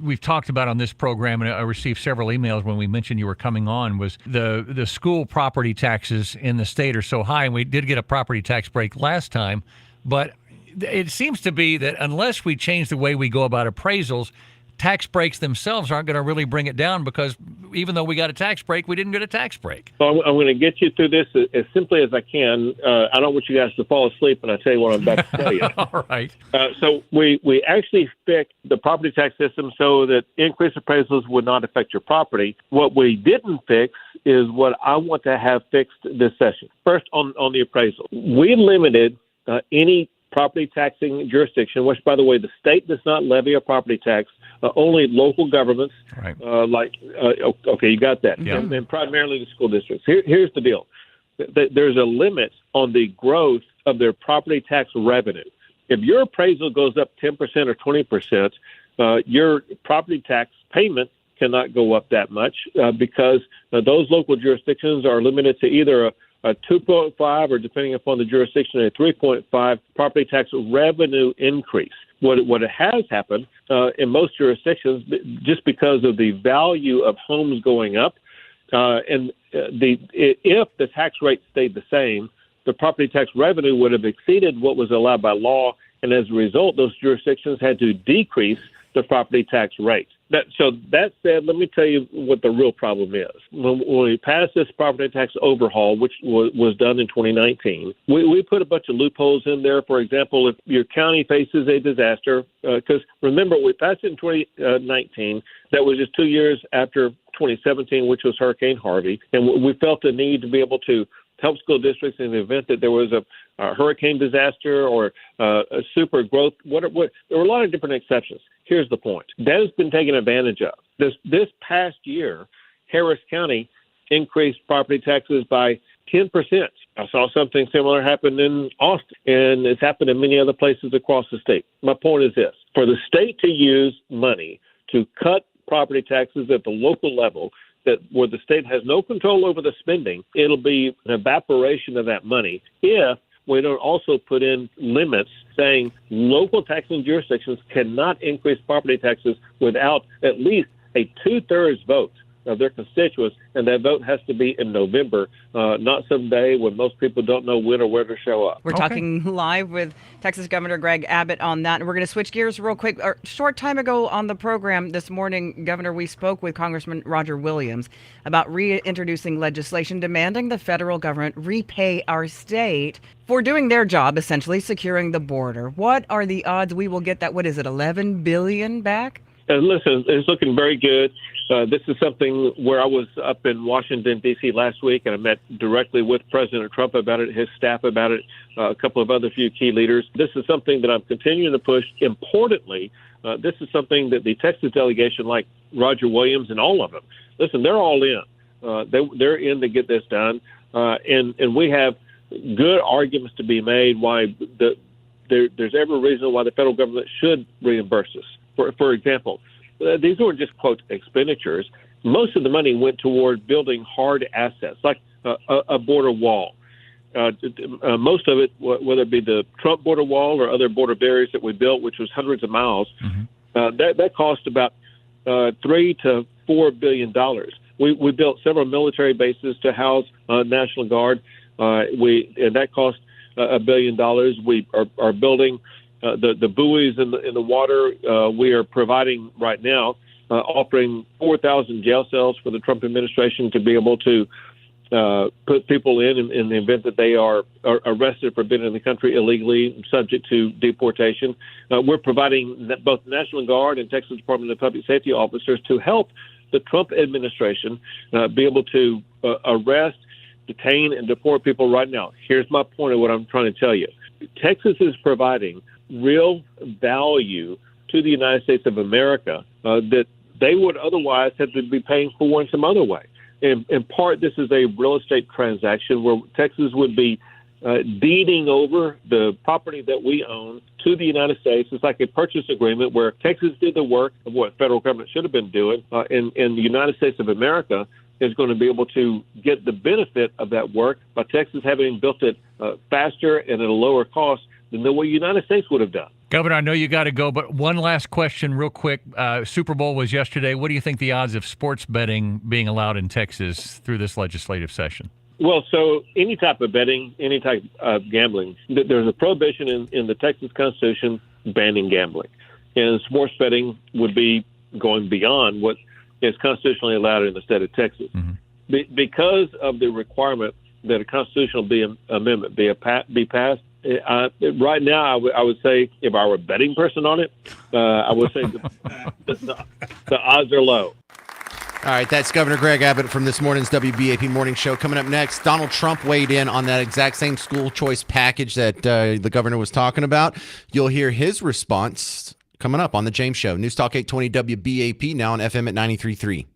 we've talked about on this program, and I received several emails when we mentioned you were coming on, was the school property taxes in the state are so high, and we did get a property tax break last time, but it seems to be that unless we change the way we go about appraisals, tax breaks themselves aren't going to really bring it down, because even though we got a tax break, we didn't get a tax break. So I'm going to get you through this as simply as I can. I don't want you guys to fall asleep when I tell you what I'm about to tell you. All right. So we actually fixed the property tax system so that increased appraisals would not affect your property. What we didn't fix is what I want to have fixed this session. First, on the appraisal. We limited any property taxing jurisdiction, which, by the way, the state does not levy a property tax. Only local governments, right. Okay, you got that. Yeah. And primarily the school districts. Here's the deal. There's a limit on the growth of their property tax revenue. If your appraisal goes up 10% or 20%, your property tax payment cannot go up that much because those local jurisdictions are limited to either a 2.5 or, depending upon the jurisdiction, a 3.5 property tax revenue increase. What has happened in most jurisdictions, just because of the value of homes going up, if the tax rate stayed the same, the property tax revenue would have exceeded what was allowed by law, and as a result, those jurisdictions had to decrease the property tax rate. That said, let me tell you what the real problem is. When we passed this property tax overhaul, which was done in 2019, we put a bunch of loopholes in there. For example, if your county faces a disaster, because remember, we passed it in 2019. That was just 2 years after 2017, which was Hurricane Harvey, and we felt the need to be able to help school districts in the event that there was a hurricane disaster or a super growth. There were a lot of different exceptions. Here's the point. That has been taken advantage of. This past year, Harris County increased property taxes by 10%. I saw something similar happen in Austin, and it's happened in many other places across the state. My point is this. For the state to use money to cut property taxes at the local level, where the state has no control over the spending, it'll be an evaporation of that money if we don't also put in limits saying local taxing jurisdictions cannot increase property taxes without at least a 2/3 vote of their constituents, and that vote has to be in November, not someday when most people don't know when or where to show up. We're talking live with Texas Governor Greg Abbott on that, and we're going to switch gears real quick. A short time ago on the program this morning, Governor, we spoke with Congressman Roger Williams about reintroducing legislation demanding the federal government repay our state for doing their job, essentially securing the border. What are the odds we will get that, what is it, $11 billion back? Listen, it's looking very good. This is something where I was up in Washington, D.C. last week, and I met directly with President Trump about it, his staff about it, a couple of other few key leaders. This is something that I'm continuing to push. Importantly, this is something that the Texas delegation, like Roger Williams and all of them, listen, they're all in. They're in to get this done. And we have good arguments to be made why there's every reason why the federal government should reimburse us. For example, these weren't just, quote, expenditures. Most of the money went toward building hard assets, like a border wall. Most of it, whether it be the Trump border wall or other border barriers that we built, which was hundreds of miles, that cost about $3 to $4 billion. We built several military bases to house National Guard. And that cost $1 billion. We are building the buoys in the water. We are providing right now, offering 4,000 jail cells for the Trump administration to be able to put people in the event that they are arrested for being in the country illegally, subject to deportation. We're providing both National Guard and Texas Department of Public Safety officers to help the Trump administration be able to arrest, detain, and deport people right now. Here's my point of what I'm trying to tell you. Texas is providing real value to the United States of America that they would otherwise have to be paying for in some other way. In part, this is a real estate transaction where Texas would be deeding over the property that we own to the United States. It's like a purchase agreement where Texas did the work of what federal government should have been doing, and the United States of America is going to be able to get the benefit of that work by Texas having built it faster and at a lower cost than the way the United States would have done. Governor, I know you got to go, but one last question real quick. Super Bowl was yesterday. What do you think the odds of sports betting being allowed in Texas through this legislative session? Well, so any type of betting, any type of gambling, there's a prohibition in the Texas Constitution banning gambling. And sports betting would be going beyond what is constitutionally allowed in the state of Texas. Because of the requirement that a constitutional amendment be passed, right now, I would say if I were a betting person on it, I would say the odds are low. All right, that's Governor Greg Abbott from this morning's WBAP Morning Show. Coming up next, Donald Trump weighed in on that exact same school choice package that the governor was talking about. You'll hear his response coming up on The James Show. News Talk 820 WBAP, now on FM at 93.3.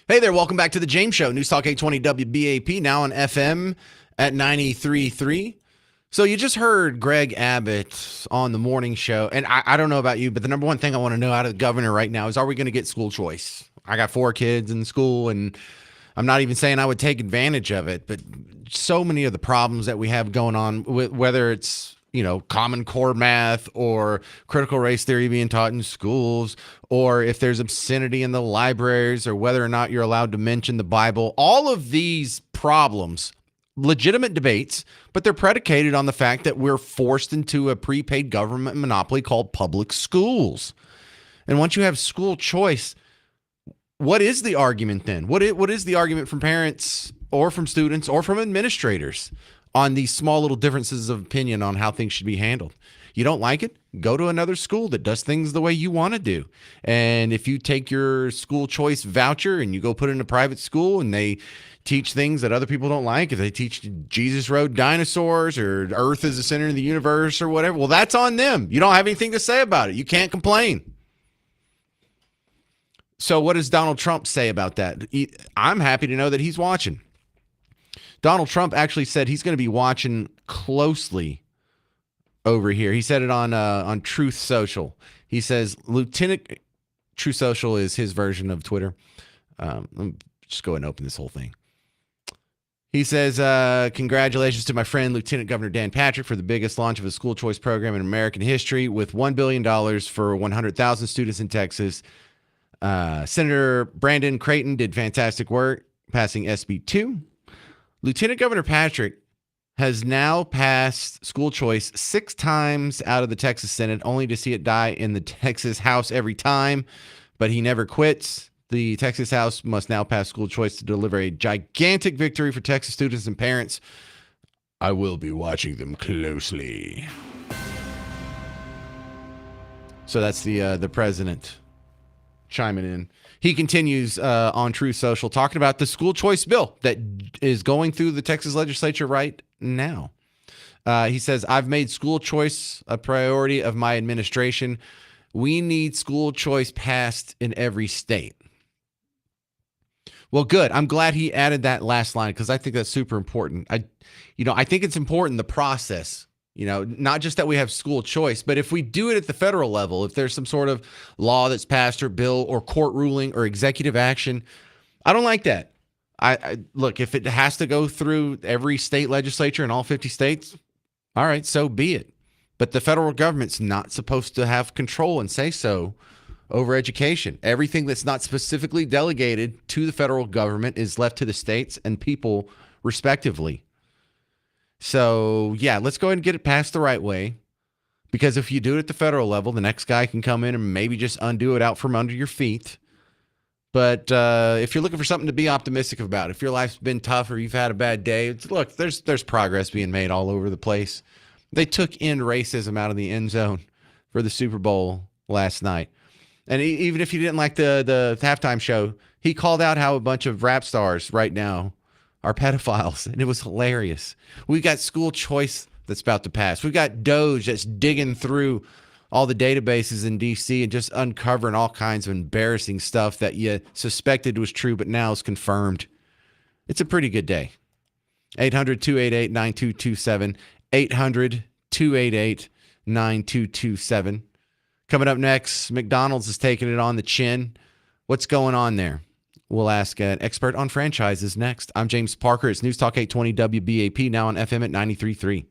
Hey there, welcome back to the James Show. News Talk 820 WBAP, now on FM at 93.3. So you just heard Greg Abbott on the morning show, and I don't know about you, but the number one thing I want to know out of the governor right now is, are we going to get school choice? I got 4 kids in school, and I'm not even saying I would take advantage of it, but so many of the problems that we have going on, with whether it's Common Core math or critical race theory being taught in schools, or if there's obscenity in the libraries, or whether or not you're allowed to mention the Bible, all of these problems, legitimate debates, but they're predicated on the fact that we're forced into a prepaid government monopoly called public schools. And once you have school choice, what is the argument then? What is the argument from parents or from students or from administrators on these small little differences of opinion on how things should be handled? You don't like it? Go to another school that does things the way you want to do. And if you take your school choice voucher and you go put it in a private school and they teach things that other people don't like, if they teach Jesus rode dinosaurs or Earth is the center of the universe or whatever, well, that's on them. You don't have anything to say about it. You can't complain. So what does Donald Trump say about that? I'm happy to know that he's watching. Donald Trump actually said he's going to be watching closely over here. He said it on Truth Social. He says Truth Social is his version of Twitter. Let me just go ahead and open this whole thing. He says, congratulations to my friend, Lieutenant Governor Dan Patrick, for the biggest launch of a school choice program in American history with $1 billion for 100,000 students in Texas. Senator Brandon Creighton did fantastic work passing SB 2. Lieutenant Governor Patrick has now passed school choice 6 times out of the Texas Senate, only to see it die in the Texas House every time, but he never quits. The Texas House must now pass school choice to deliver a gigantic victory for Texas students and parents. I will be watching them closely. So that's the president chiming in. He continues on Truth Social talking about the school choice bill that is going through the Texas legislature right now. He says, I've made school choice a priority of my administration. We need school choice passed in every state. Well, good. I'm glad he added that last line because I think that's super important. I think it's important, the process. Not just that we have school choice, but if we do it at the federal level, if there's some sort of law that's passed or bill or court ruling or executive action, I don't like that. I look, if it has to go through every state legislature in all 50 states, all right, so be it. But the federal government's not supposed to have control and say so over education. Everything that's not specifically delegated to the federal government is left to the states and people respectively. So, yeah, let's go ahead and get it passed the right way, because if you do it at the federal level, the next guy can come in and maybe just undo it out from under your feet. But if you're looking for something to be optimistic about, if your life's been tough or you've had a bad day, look, there's progress being made all over the place. They took in racism out of the end zone for the Super Bowl last night. And even if you didn't like the halftime show, he called out how a bunch of rap stars right now are pedophiles, and it was hilarious. We got school choice that's about to pass. We've got DOGE that's digging through all the databases in D.C. and just uncovering all kinds of embarrassing stuff that you suspected was true, but now is confirmed. It's a pretty good day. 800-288-9227. 800-288-9227. Coming up next, McDonald's is taking it on the chin. What's going on there? We'll ask an expert on franchises next. I'm James Parker. It's News Talk 820 WBAP, now on FM at 93.3.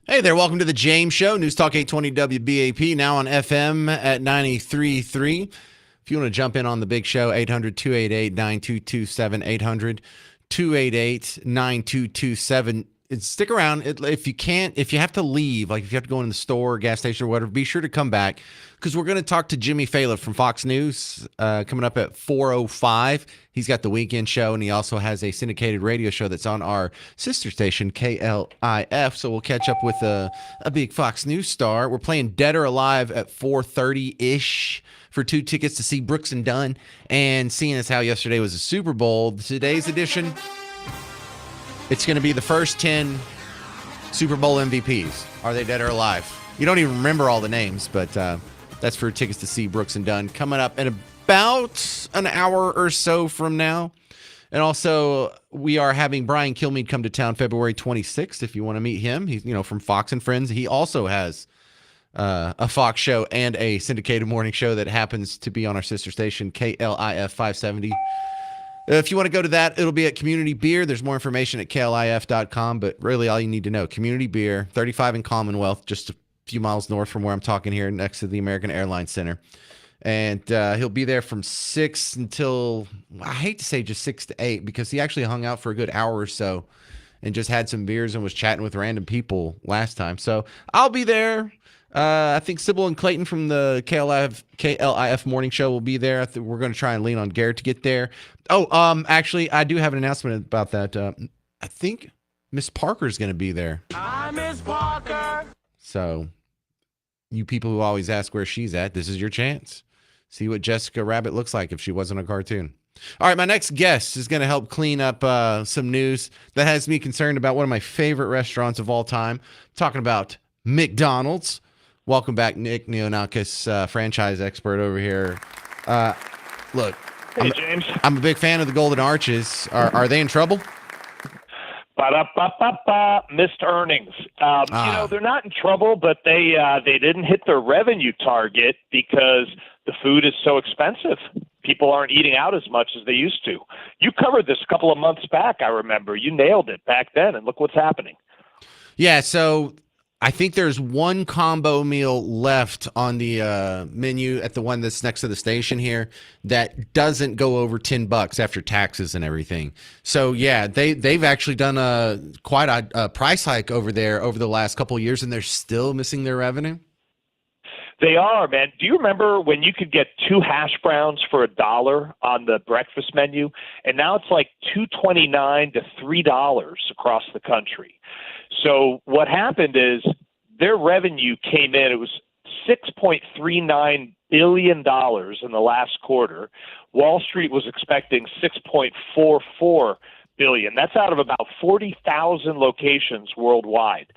Hey there, welcome to the James Show, News Talk 820 WBAP, now on FM at 93.3. If you want to jump in on the big show, 800-288-9227, 800-288-9227. Stick around. If you have to leave, like if you have to go in the store, gas station, or whatever, be sure to come back because we're going to talk to Jimmy Fallon from Fox News coming up at 4:05. He's got the weekend show, and he also has a syndicated radio show that's on our sister station, KLIF. So we'll catch up with a big Fox News star. We're playing Dead or Alive at 4:30-ish for 2 tickets to see Brooks and Dunn. And seeing as how yesterday was a Super Bowl, today's edition, it's going to be the first 10 Super Bowl MVPs. Are they dead or alive? You don't even remember all the names, but that's for tickets to see Brooks and Dunn coming up in about an hour or so from now. And also, we are having Brian Kilmeade come to town February 26th if you want to meet him. He's from Fox and Friends. He also has a Fox show and a syndicated morning show that happens to be on our sister station, KLIF 570. If you want to go to that, it'll be at Community Beer. There's more information at klif.com, but really all you need to know, Community Beer, 35 in Commonwealth, just a few miles north from where I'm talking here, next to the American Airlines Center. And he'll be there from 6 until, I hate to say just 6 to 8, because he actually hung out for a good hour or so and just had some beers and was chatting with random people last time. So I'll be there. I think Sybil and Clayton from the KLIF morning show will be there. I think we're going to try and lean on Garrett to get there. Oh, actually, I do have an announcement about that. I think Miss Parker's going to be there. Hi, Miss Parker. So you people who always ask where she's at, this is your chance. See what Jessica Rabbit looks like if she wasn't a cartoon. All right, my next guest is going to help clean up some news that has me concerned about one of my favorite restaurants of all time. I'm talking about McDonald's. Welcome back, Nick Neonakis, franchise expert over here. Look, hey, James. I'm a big fan of the Golden Arches. Are they in trouble? Ba-da-ba-ba-ba. Missed earnings. They're not in trouble, but they didn't hit their revenue target because the food is so expensive. People aren't eating out as much as they used to. You covered this a couple of months back, I remember. You nailed it back then, and look what's happening. Yeah, so I think there's one combo meal left on the menu at the one that's next to the station here that doesn't go over $10 after taxes and everything. So yeah, they've actually done quite a price hike over there over the last couple of years, and they're still missing their revenue. They are, man. Do you remember when you could get 2 hash browns for $1 on the breakfast menu? And now it's like $2.29 to $3 across the country. So what happened is their revenue came in. It was $6.39 billion in the last quarter. Wall Street was expecting $6.44 billion. That's out of about 40,000 locations worldwide.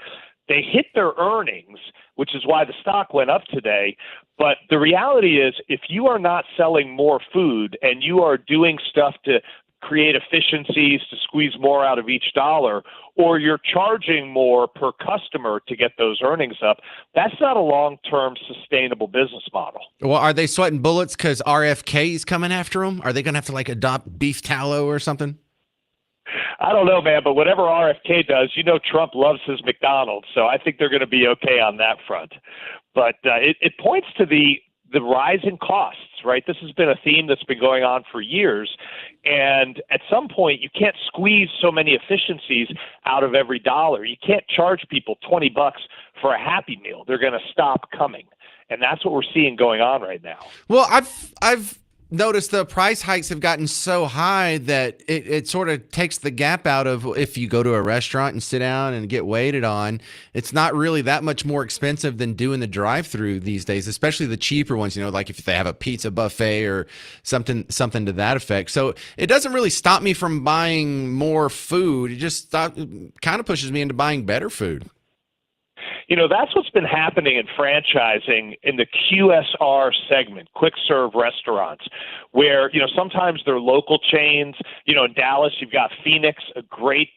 They hit their earnings, which is why the stock went up today. But the reality is, if you are not selling more food and you are doing stuff to create efficiencies to squeeze more out of each dollar, or you're charging more per customer to get those earnings up, that's not a long-term sustainable business model. Well, are they sweating bullets because RFK is coming after them? Are they going to have to adopt beef tallow or something? I don't know, man, but whatever RFK does, Trump loves his McDonald's, so I think they're going to be okay on that front. But it points to the rise in costs, right? This has been a theme that's been going on for years, and at some point, you can't squeeze so many efficiencies out of every dollar. You can't charge people $20 for a Happy Meal. They're going to stop coming, and that's what we're seeing going on right now. Well, I've noticed the price hikes have gotten so high that it sort of takes the gap out of if you go to a restaurant and sit down and get waited on. It's not really that much more expensive than doing the drive-through these days, especially the cheaper ones, like if they have a pizza buffet or something to that effect. So it doesn't really stop me from buying more food. It just kind of pushes me into buying better food. That's what's been happening in franchising in the QSR segment, quick serve restaurants, where, sometimes they're local chains. In Dallas, you've got Phoenix, a great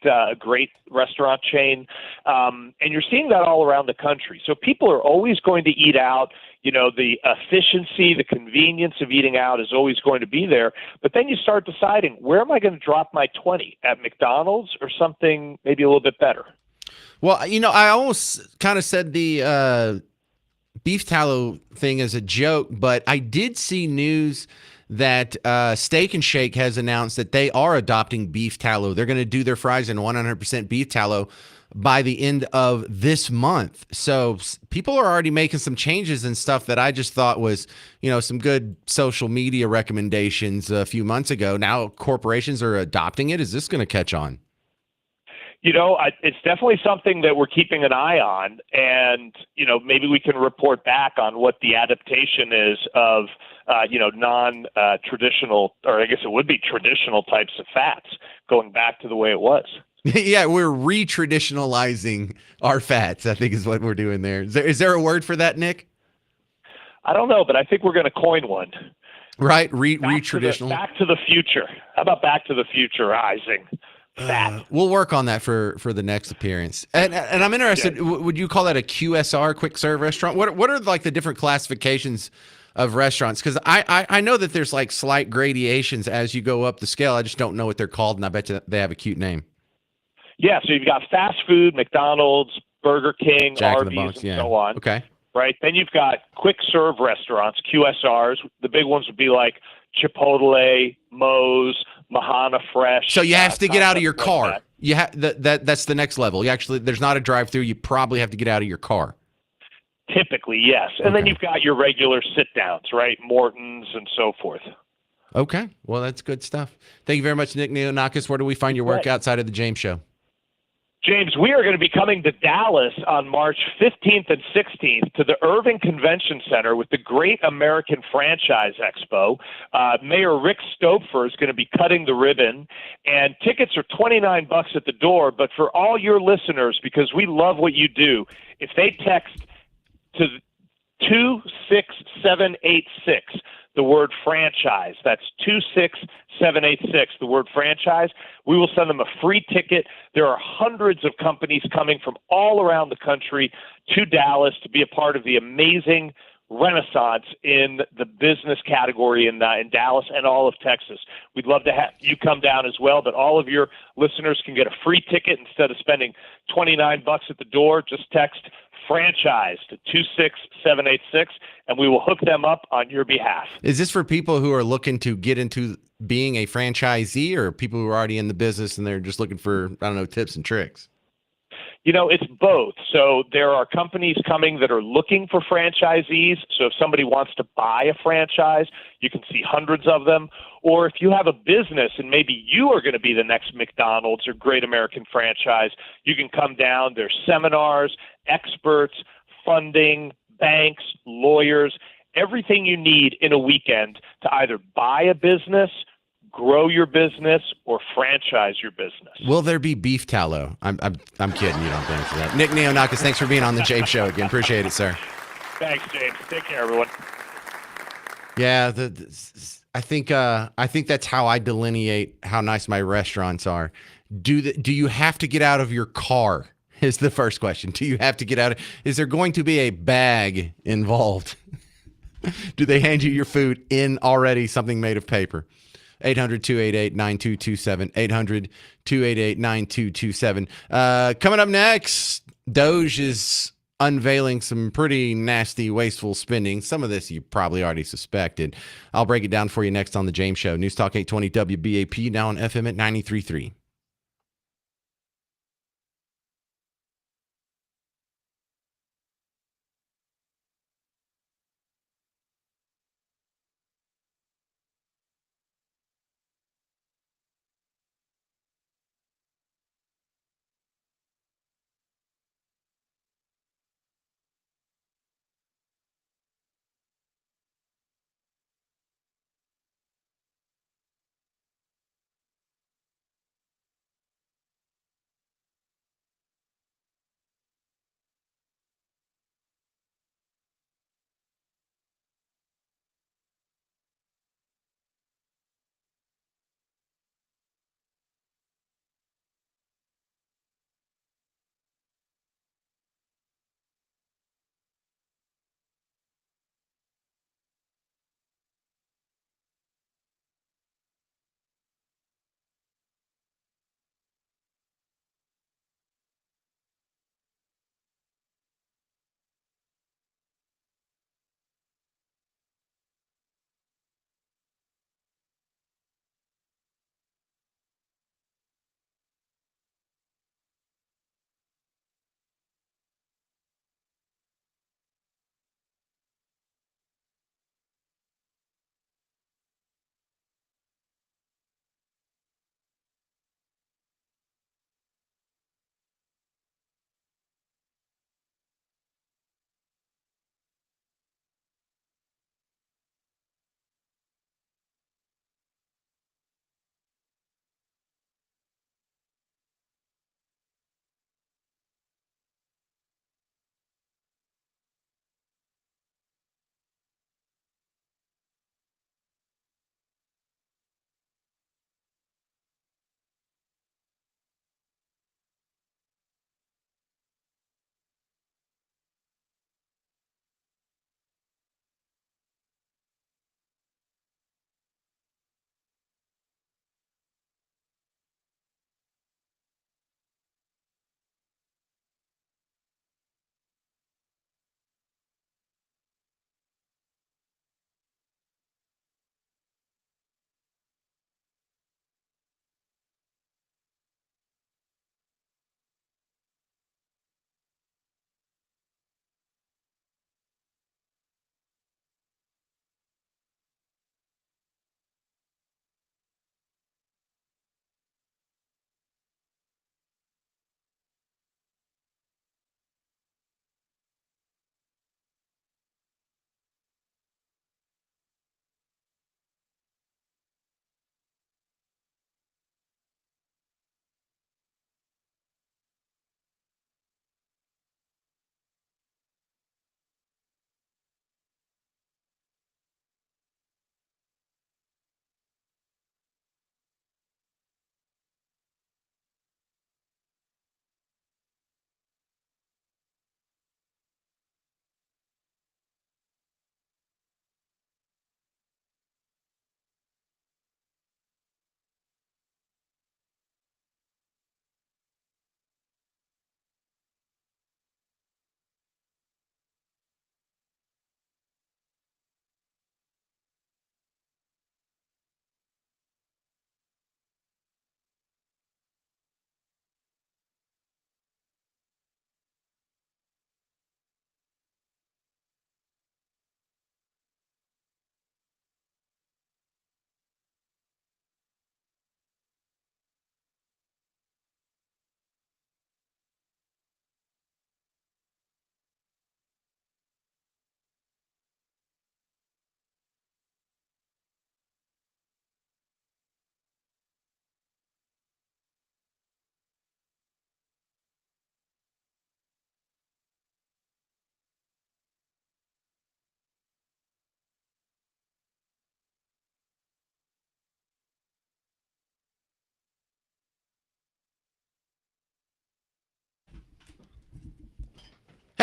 restaurant chain. And you're seeing that all around the country. So people are always going to eat out. The efficiency, the convenience of eating out is always going to be there. But then you start deciding, where am I going to drop my 20? At McDonald's or something maybe a little bit better? Well, I almost kind of said the beef tallow thing as a joke, but I did see news that Steak and Shake has announced that they are adopting beef tallow. They're going to do their fries in 100% beef tallow by the end of this month. So people are already making some changes and stuff that I just thought was, some good social media recommendations a few months ago. Now corporations are adopting it. Is this going to catch on? It's definitely something that we're keeping an eye on, and maybe we can report back on what the adaptation is of non-traditional, or I guess it would be traditional types of fats going back to the way it was. Yeah, we're re-traditionalizing our fats, I think is what we're doing there. Is there a word for that, Nick? I don't know, but I think we're going to coin one. Right, re-traditional. Back to the future. How about back to the futurizing? We'll work on that for the next appearance. And I'm interested. Would you call that a QSR, quick serve restaurant? What are like the different classifications of restaurants? Because I know that there's like slight gradations as you go up the scale. I just don't know what they're called, and I bet you they have a cute name. Yeah, so you've got fast food, McDonald's, Burger King, Jack in Arby's, the Box, and yeah. so on. Okay. Right. Then you've got quick serve restaurants, QSRs. The big ones would be like Chipotle, Moe's, Mahana Fresh. So you have to get out of your car. Like That's the next level. There's not a drive-through. You probably have to get out of your car. Typically, yes. And then you've got your regular sit-downs, right? Morton's and so forth. Okay. Well, that's good stuff. Thank you very much, Nick Neonakis. Where do we find your work outside of the James Show? James, we are going to be coming to Dallas on March 15th and 16th to the Irving Convention Center with the Great American Franchise Expo. Mayor Rick Stopfer is going to be cutting the ribbon, and tickets are $29 at the door. But for all your listeners, because we love what you do, if they text to 26786, the word franchise. That's 26786, the word franchise. We will send them a free ticket. There are hundreds of companies coming from all around the country to Dallas to be a part of the amazing renaissance in the business category in Dallas and all of Texas. We'd love to have you come down as well, but all of your listeners can get a free ticket instead of spending $29 at the door. Just text franchise to 26786 and we will hook them up on your behalf. Is this for people who are looking to get into being a franchisee, or people who are already in the business and they're just looking for, I don't know, tips and tricks? It's both. So there are companies coming that are looking for franchisees. So if somebody wants to buy a franchise, you can see hundreds of them. Or if you have a business and maybe you are going to be the next McDonald's or Great American Franchise, you can come down. There's seminars, experts, funding, banks, lawyers, everything you need in a weekend to either buy a business, grow your business, or franchise your business. Will there be beef tallow? I'm kidding. You don't think so. Nick Neonakis, thanks for being on the James Show again. Appreciate it, sir. Thanks, James. Take care, everyone. Yeah, I think that's how I delineate how nice my restaurants are. Do you have to get out of your car? Is the first question. Do you have to get out? Is there going to be a bag involved? Do they hand you your food in already something made of paper? 800-288-9227. 800-288-9227. Coming up next, DOGE is unveiling some pretty nasty, wasteful spending. Some of this you probably already suspected. I'll break it down for you next on The James Show. News Talk 820 WBAP, now on FM at 93.3.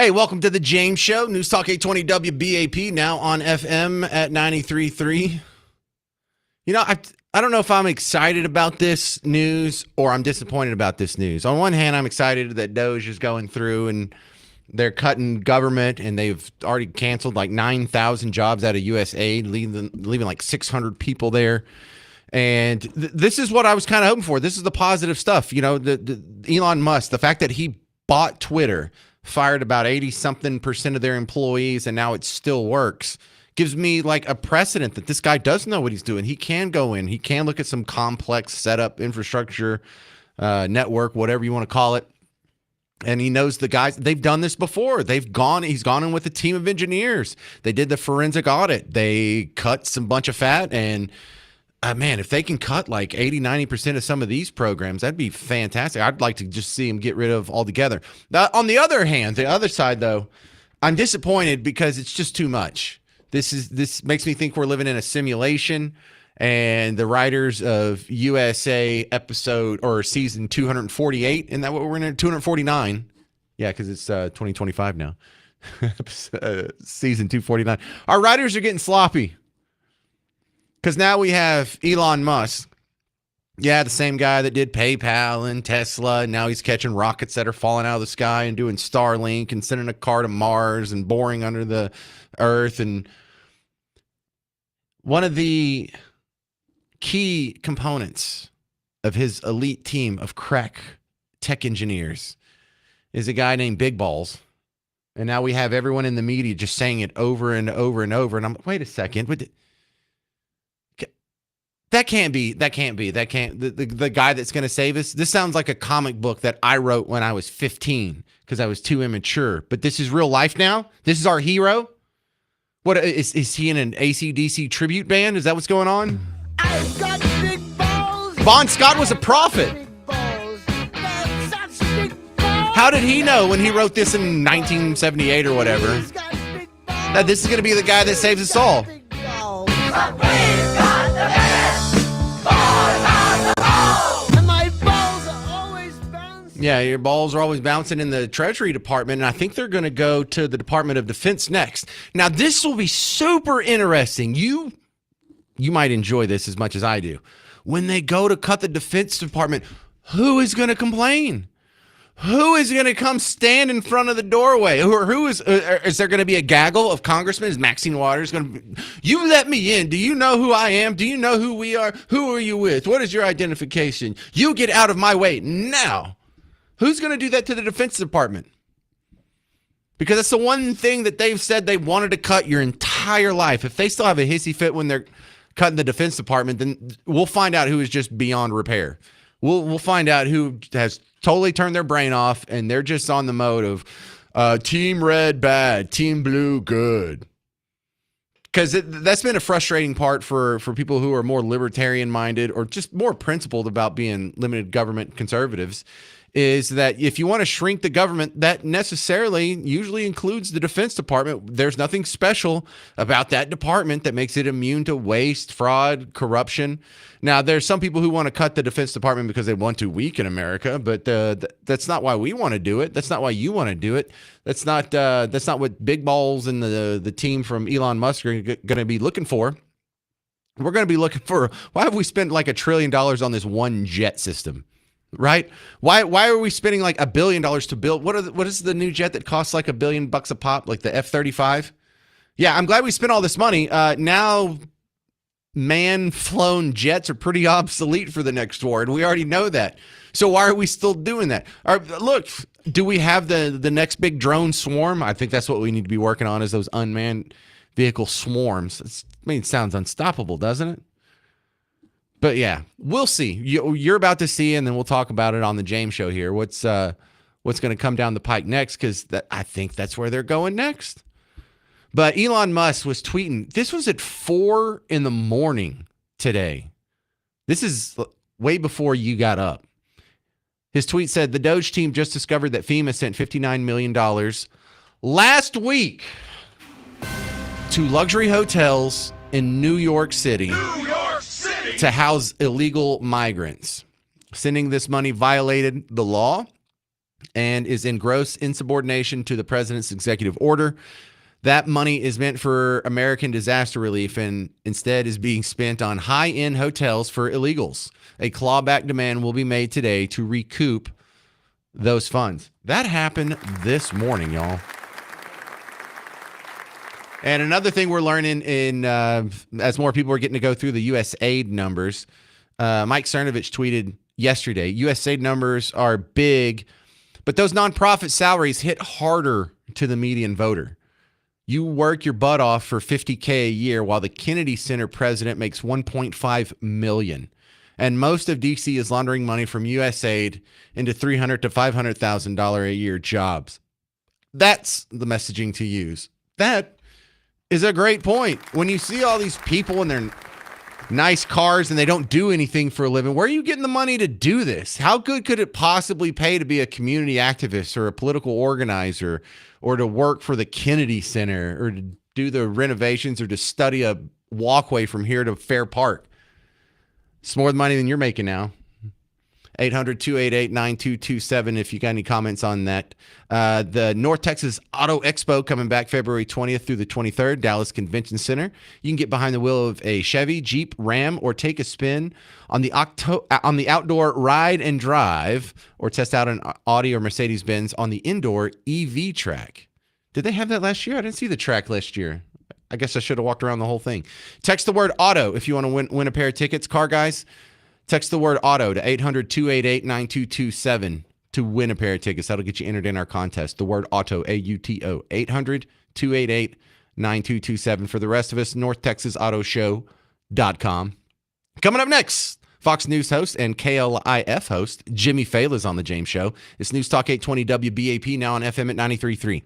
Hey, welcome to the James Show. News Talk 820 WBAP, now on FM at 93.3. You know, I don't know if I'm excited about this news or I'm disappointed about this news. On one hand, I'm excited that DOGE is going through and they're cutting government, and they've already canceled like 9,000 jobs out of USAID, leaving like 600 people there. And this is what I was kind of hoping for. This is the positive stuff. You know, the Elon Musk, the fact that he bought Twitter, fired about 80-something% of their employees, and now it still works, gives me like a precedent that this guy does know what he's doing. He can go in. He can look at some complex setup, infrastructure, network, whatever you want to call it. And he knows the guys. They've done this before. He's gone in with a team of engineers. They did the forensic audit. They cut some bunch of fat. And man, if they can cut like 80-90% of some of these programs, that'd be fantastic. I'd like to just see them get rid of altogether. On the other hand, the other side though, I'm disappointed because it's just too much. This makes me think we're living in a simulation. And the writers of USA episode or season 248, isn't that what we're in? 249. Yeah, because it's 2025 now. Season 249. Our writers are getting sloppy. Because now we have Elon Musk. Yeah, the same guy that did PayPal and Tesla. And now he's catching rockets that are falling out of the sky and doing Starlink and sending a car to Mars and boring under the earth. And one of the key components of his elite team of crack tech engineers is a guy named Big Balls. And now we have everyone in the media just saying it over and over and over. And I'm like, wait a second. That can't be. The guy that's going to save us. This sounds like a comic book that I wrote when I was 15 because I was too immature. But this is real life now. This is our hero. What is he in an AC/DC tribute band? Is that what's going on? I've got big balls. Bon Scott was a prophet. How did he know when he wrote this in 1978 or whatever that this is going to be the guy that saves us all? Yeah, your balls are always bouncing in the Treasury Department, and I think they're going to go to the Department of Defense next. Now, this will be super interesting. You might enjoy this as much as I do. When they go to cut the Defense Department, who is going to complain? Who is going to come stand in front of the doorway? Is there going to be a gaggle of congressmen? Is Maxine Waters going to be, you let me in. Do you know who I am? Do you know who we are? Who are you with? What is your identification? You get out of my way now. Who's going to do that to the Defense Department? Because that's the one thing that they've said they wanted to cut your entire life. If they still have a hissy fit when they're cutting the Defense Department, then we'll find out who is just beyond repair. We'll find out who has totally turned their brain off and they're just on the mode of Team Red bad, Team Blue good. Because that's been a frustrating part for people who are more libertarian-minded or just more principled about being limited government conservatives, is that if you want to shrink the government, that necessarily usually includes the Defense Department. There's nothing special about that department that makes it immune to waste, fraud, corruption. Now, there's some people who want to cut the Defense Department because they want to weaken America, but that's not why we want to do it. That's not why you want to do it. That's not what Big Balls and the team from Elon Musk are going to be looking for. We're going to be looking for, why have we spent like $1 trillion on this one jet system? Right? Why are we spending like $1 billion to build? What is the new jet that costs like $1 billion a pop, like the F-35? Yeah, I'm glad we spent all this money. Now, man-flown jets are pretty obsolete for the next war, and we already know that. So why are we still doing that? Look, do we have the next big drone swarm? I think that's what we need to be working on, is those unmanned vehicle swarms. It sounds unstoppable, doesn't it? But yeah, we'll see. You're about to see, and then we'll talk about it on the James Show here. What's going to come down the pike next? Because I think that's where they're going next. But Elon Musk was tweeting. This was at 4 a.m. today. This is way before you got up. His tweet said, the DOGE team just discovered that FEMA sent $59 million last week to luxury hotels in New York City to house illegal migrants. Sending this money violated the law. and is in gross insubordination to the president's executive order. That money is meant for American disaster relief and instead is being spent on high-end hotels for illegals. A clawback demand will be made today to recoup those funds. That happened this morning, y'all. And another thing we're learning as more people are getting to go through the U.S. aid numbers, Mike Cernovich tweeted yesterday, U.S. aid numbers are big, but those nonprofit salaries hit harder to the median voter. You work your butt off for $50K a year while the Kennedy Center president makes $1.5 million. And most of DC is laundering money from USAID into $300,000 to $500,000 a year jobs. That's the messaging to use. That is a great point. When you see all these people in their nice cars and they don't do anything for a living, where are you getting the money to do this? How good could it possibly pay to be a community activist or a political organizer or to work for the Kennedy Center or to do the renovations or to study a walkway from here to Fair Park? It's more money than you're making now. 800-288-9227 if you got any comments on that. The North Texas Auto Expo coming back February 20th through the 23rd, Dallas Convention Center. You can get behind the wheel of a Chevy, Jeep, Ram, or take a spin on the outdoor ride and drive, or test out an Audi or Mercedes-Benz on the indoor EV track. Did they have that last year? I didn't see the track last year. I guess I should have walked around the whole thing. Text the word auto if you want to win a pair of tickets. Car guys, text the word auto to 800-288-9227 to win a pair of tickets. That'll get you entered in our contest. The word auto, A-U-T-O, 800-288-9227. For the rest of us, NorthTexasAutoShow.com. Coming up next, Fox News host and KLIF host Jimmy Failla is on the James Show. It's News Talk 820 WBAP, now on FM at 93.3.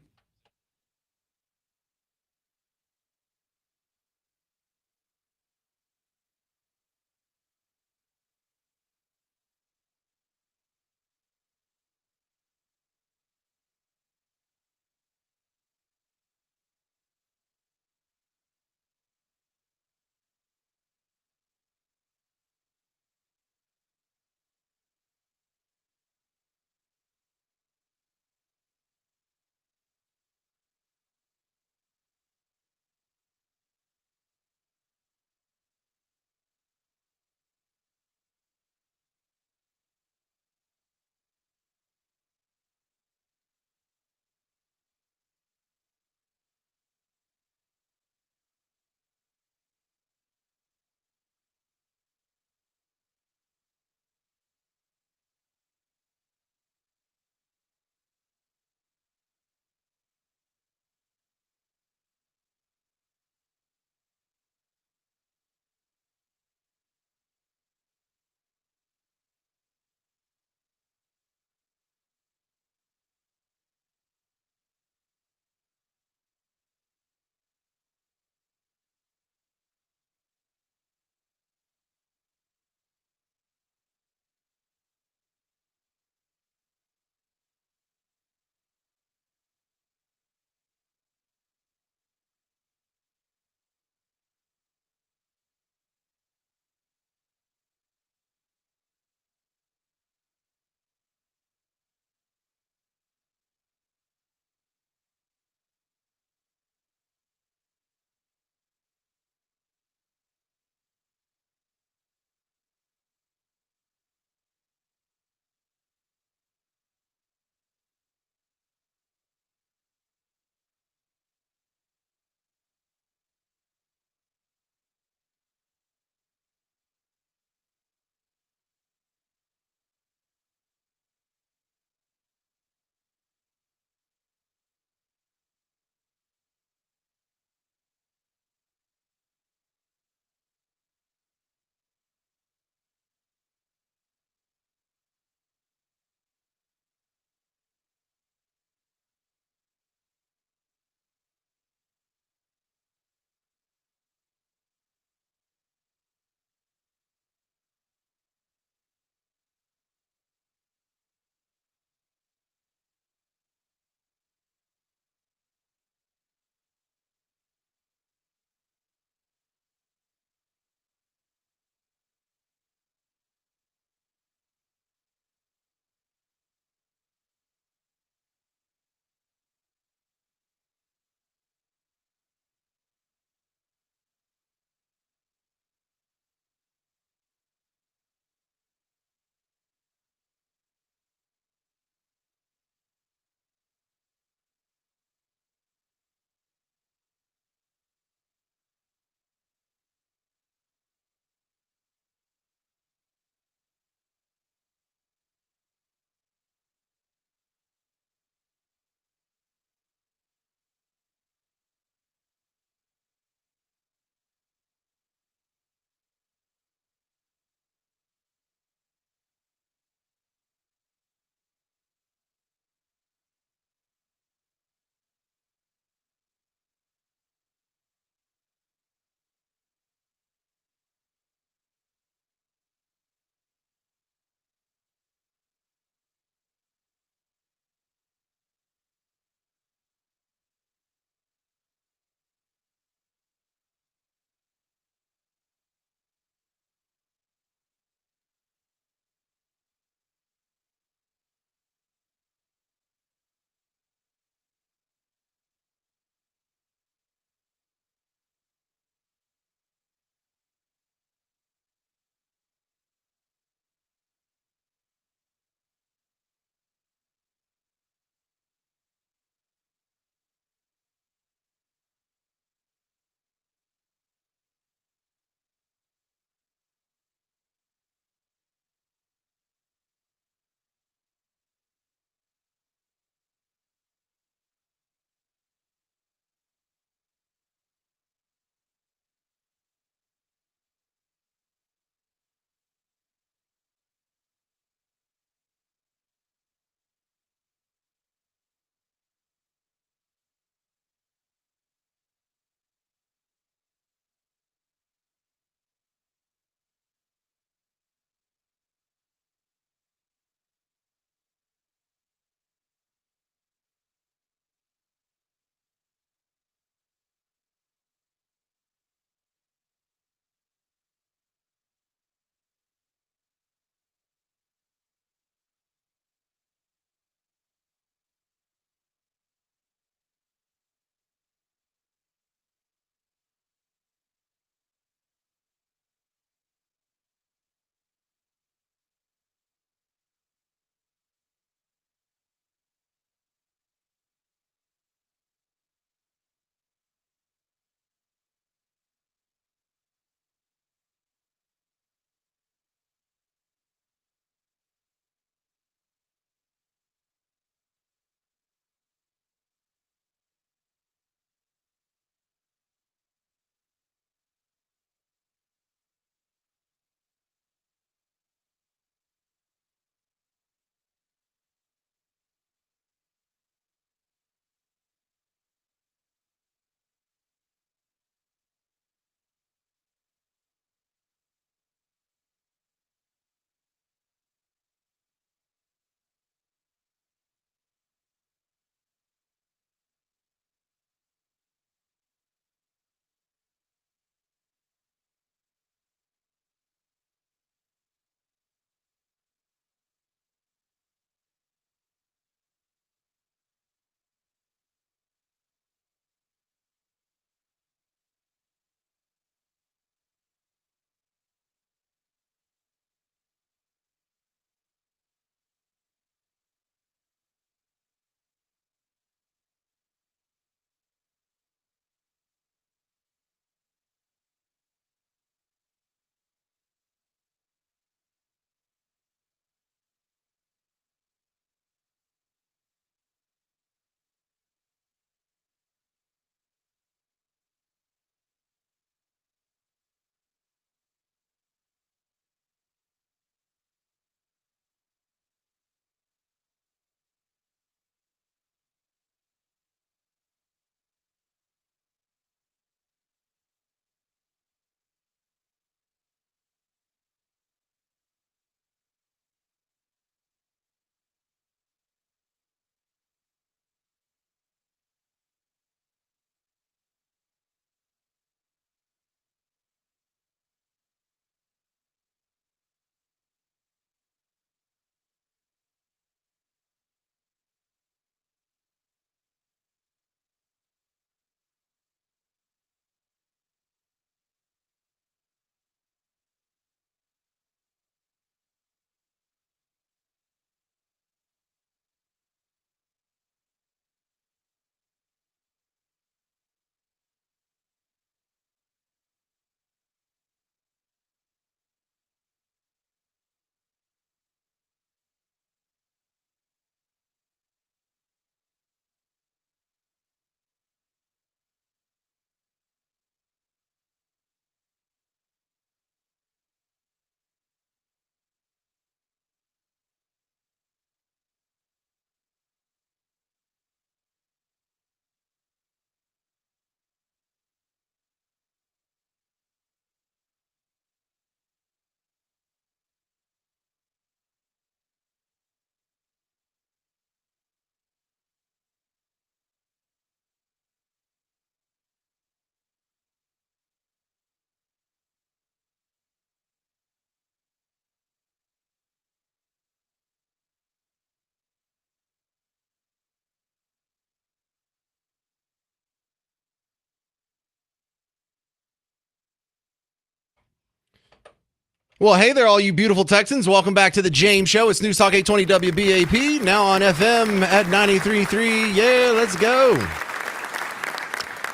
Well, hey there, all you beautiful Texans. Welcome back to the James Show. It's News Talk 820 WBAP, now on FM at 93.3. Yeah, let's go.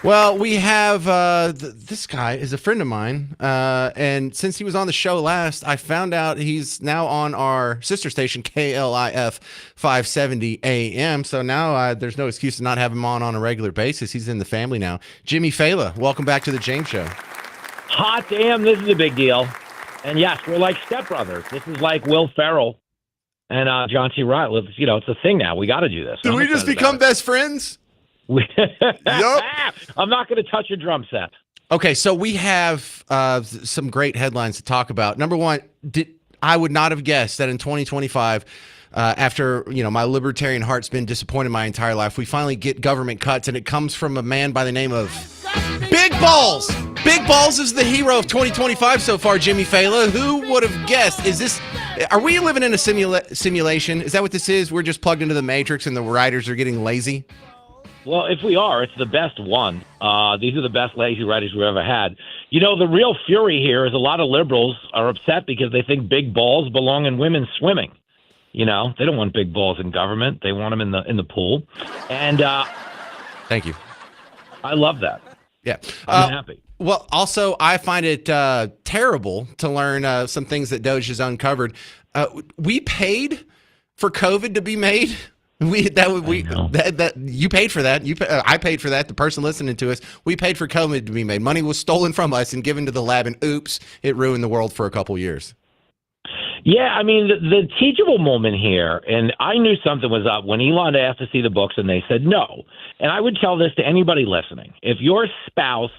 Well, we have this guy is a friend of mine, and since he was on the show last, I found out he's now on our sister station, KLIF 570 AM. So now there's no excuse to not have him on a regular basis. He's in the family now. Jimmy Fela, welcome back to the James Show. Hot damn, this is a big deal. And yes, we're like stepbrothers. This is like Will Ferrell and John C. Reilly. You know, it's a thing now. We got to do this. Did we just become best friends? Yep. I'm not going to touch your drum set. Okay, so we have some great headlines to talk about. Number one, I would not have guessed that in 2025, after my libertarian heart's been disappointed my entire life, we finally get government cuts, and it comes from a man by the name of Big Balls. Big Balls is the hero of 2025 so far, Jimmy Fela. Who would have guessed? Are we living in a simulation? Is that what this is? We're just plugged into the Matrix and the writers are getting lazy? Well, if we are, it's the best one. These are the best lazy writers we've ever had. The real fury here is a lot of liberals are upset because they think big balls belong in women's swimming. They don't want big balls in government. They want them in the pool. And thank you. I love that. Yeah. I'm happy. Well, also, I find it terrible to learn some things that DOGE has uncovered. We paid for COVID to be made. You paid for that. I paid for that. The person listening to us, we paid for COVID to be made. Money was stolen from us and given to the lab, and oops, it ruined the world for a couple years. Yeah, I mean, the teachable moment here, and I knew something was up when Elon asked to see the books and they said no. And I would tell this to anybody listening. If your spouse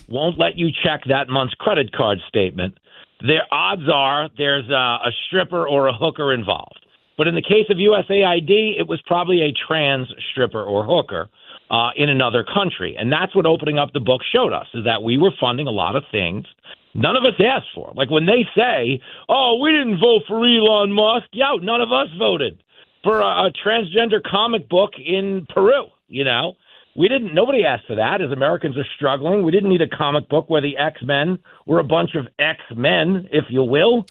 won't let you check that month's credit card statement, their odds are there's a stripper or a hooker involved. But in the case of USAID, it was probably a trans stripper or hooker in another country. And that's what opening up the book showed us, is that we were funding a lot of things none of us asked for. Like when they say, oh, we didn't vote for Elon Musk. Yeah, none of us voted for a transgender comic book in Peru, Nobody asked for that. As Americans are struggling, we didn't need a comic book where the X-Men were a bunch of X-Men, if you will.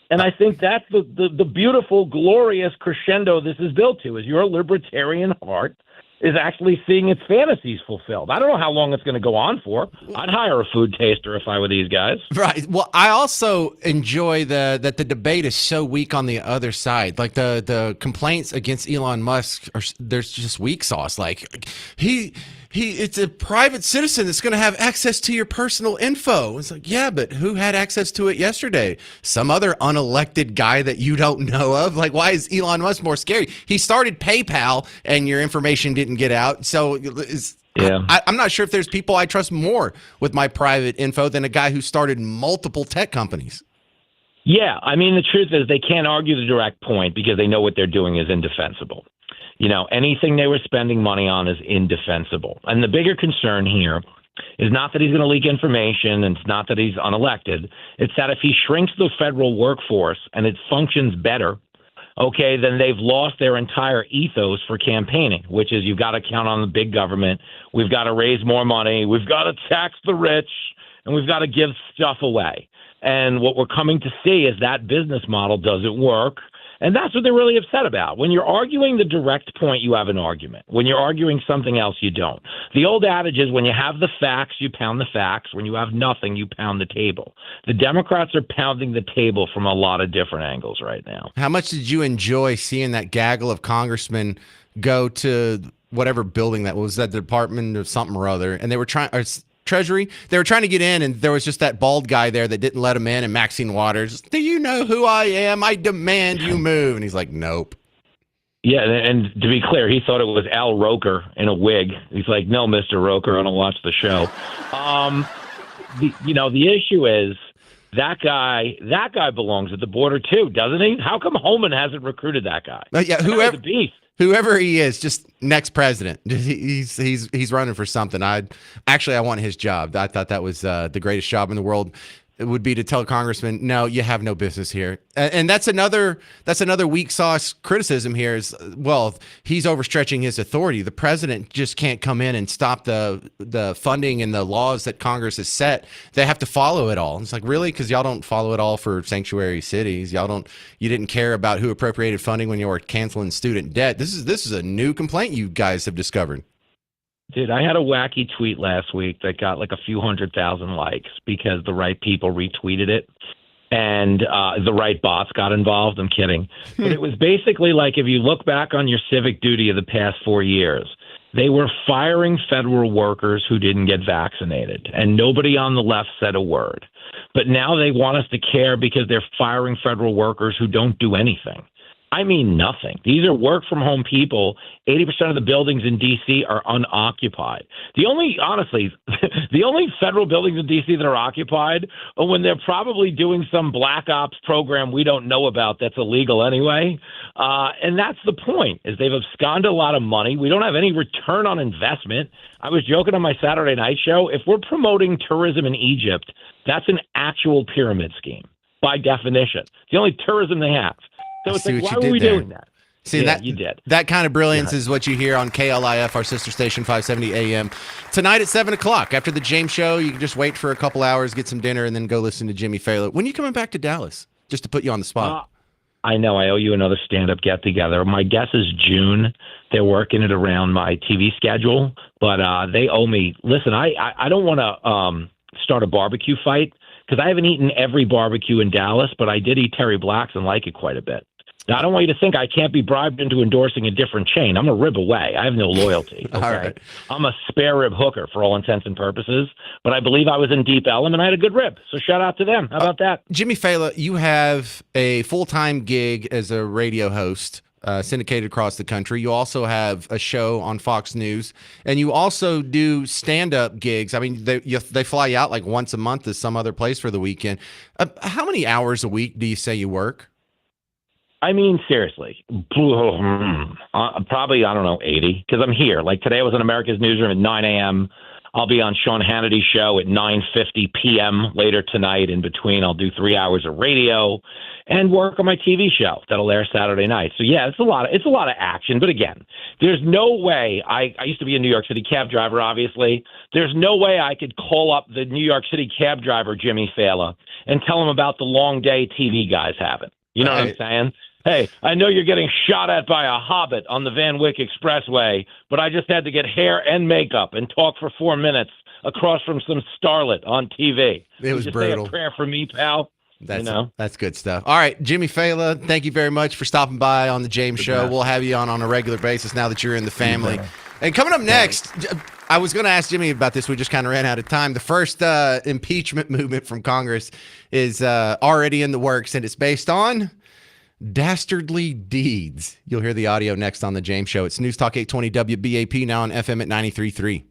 And I think that's the beautiful, glorious crescendo this is built to, is your libertarian heart is actually seeing its fantasies fulfilled. I don't know how long it's going to go on for. I'd hire a food taster if I were these guys. Right. Well, I also enjoy that the debate is so weak on the other side. Like the complaints against Elon Musk, there's just weak sauce. Like it's a private citizen that's going to have access to your personal info. It's like, yeah, but who had access to it yesterday? Some other unelected guy that you don't know of? Like, why is Elon Musk more scary? He started PayPal and your information didn't get out. So I'm not sure if there's people I trust more with my private info than a guy who started multiple tech companies. Yeah, I mean, the truth is they can't argue the direct point because they know what they're doing is indefensible. Anything they were spending money on is indefensible. And the bigger concern here is not that he's going to leak information, and it's not that he's unelected. It's that if he shrinks the federal workforce and it functions better, then they've lost their entire ethos for campaigning, which is you've got to count on the big government. We've got to raise more money. We've got to tax the rich, and we've got to give stuff away. And what we're coming to see is that business model doesn't work. And that's what they're really upset about. When you're arguing the direct point, you have an argument. When you're arguing something else, you don't. The old adage is when you have the facts, you pound the facts. When you have nothing, you pound the table. The Democrats are pounding the table from a lot of different angles right now. How much did you enjoy seeing that gaggle of congressmen go to whatever building that was, that Department of something or other, and they were trying, or Treasury, they were trying to get in, and there was just that bald guy there that didn't let him in, and Maxine Waters, do you know who I am? I demand you move. And he's like, nope. Yeah, and to be clear, he thought it was Al Roker in a wig. He's like, no, Mr. Roker, I don't watch the show. The issue is that guy belongs at the border too, doesn't he? How come Holman hasn't recruited that guy? Yeah, whoever he is, just next president. He's running for something. I want his job. I thought that was the greatest job in the world. it would be to tell Congressman, no, you have no business here. And that's another weak sauce criticism here is, well, he's overstretching his authority. The president just can't come in and stop the funding and the laws that Congress has set. They have to follow it all. It's like, really? Because y'all don't follow it all for sanctuary cities. You didn't care about who appropriated funding when you were canceling student debt. This is a new complaint you guys have discovered. Dude, I had a wacky tweet last week that got like a few 100,000 likes because the right people retweeted it and the right bots got involved. I'm kidding. But it was basically like, if you look back on your civic duty of the past 4 years, they were firing federal workers who didn't get vaccinated, and nobody on the left said a word. But now they want us to care because they're firing federal workers who don't do anything. I mean, nothing. These are work from home people. 80% of the buildings in D.C. are unoccupied. Honestly, the only federal buildings in D.C. that are occupied are when they're probably doing some black ops program we don't know about that's illegal anyway. And that's the point, is they've absconded a lot of money. We don't have any return on investment. I was joking on my Saturday night show. If we're promoting tourism in Egypt, that's an actual pyramid scheme by definition. It's the only tourism they have. So it's like, why were we doing that? See, yeah, you did. That kind of brilliance is what you hear on KLIF, our sister station, 570 AM. Tonight at 7 o'clock, after the James Show, you can just wait for a couple hours, get some dinner, and then go listen to Jimmy Fallon. When are you coming back to Dallas? Just to put you on the spot. I know. I owe you another stand-up get-together. My guess is June. They're working it around my TV schedule, but they owe me. Listen, I don't want to start a barbecue fight because I haven't eaten every barbecue in Dallas, but I did eat Terry Black's and like it quite a bit. Now, I don't want you to think I can't be bribed into endorsing a different chain. I'm a rib away. I have no loyalty. Okay? All right. I'm a spare rib hooker for all intents and purposes, but I believe I was in Deep Ellum and I had a good rib. So shout out to them. How about that? Jimmy Fallon, you have a full-time gig as a radio host, syndicated across the country. You also have a show on Fox News, and you also do stand-up gigs. I mean, they fly you out like once a month to some other place for the weekend. How many hours a week do you say you work? I mean, seriously, probably, I don't know, 80, because I'm here. Like today I was in America's Newsroom at 9 a.m. I'll be on Sean Hannity's show at 9:50 p.m. later tonight. In between, I'll do 3 hours of radio and work on my TV show that'll air Saturday night. So yeah, it's a lot of action. But again, there's no way I used to be a New York City cab driver, obviously. There's no way I could call up the New York City cab driver, Jimmy Fallon, and tell him about the long day TV guys having. You know what I'm saying? Hey, I know you're getting shot at by a hobbit on the Van Wyck Expressway, but I just had to get hair and makeup and talk for 4 minutes across from some starlet on TV. It was just brutal. Say a prayer for me, pal. That's good stuff. All right, Jimmy Fallon, thank you very much for stopping by on the James Show. We'll have you on a regular basis now that you're in the family. And coming up next, I was going to ask Jimmy about this. We just kind of ran out of time. The first impeachment movement from Congress is already in the works, and it's based on dastardly deeds. You'll hear the audio next on the James Show. It's News Talk 820 WBAP, now on FM at 93.3.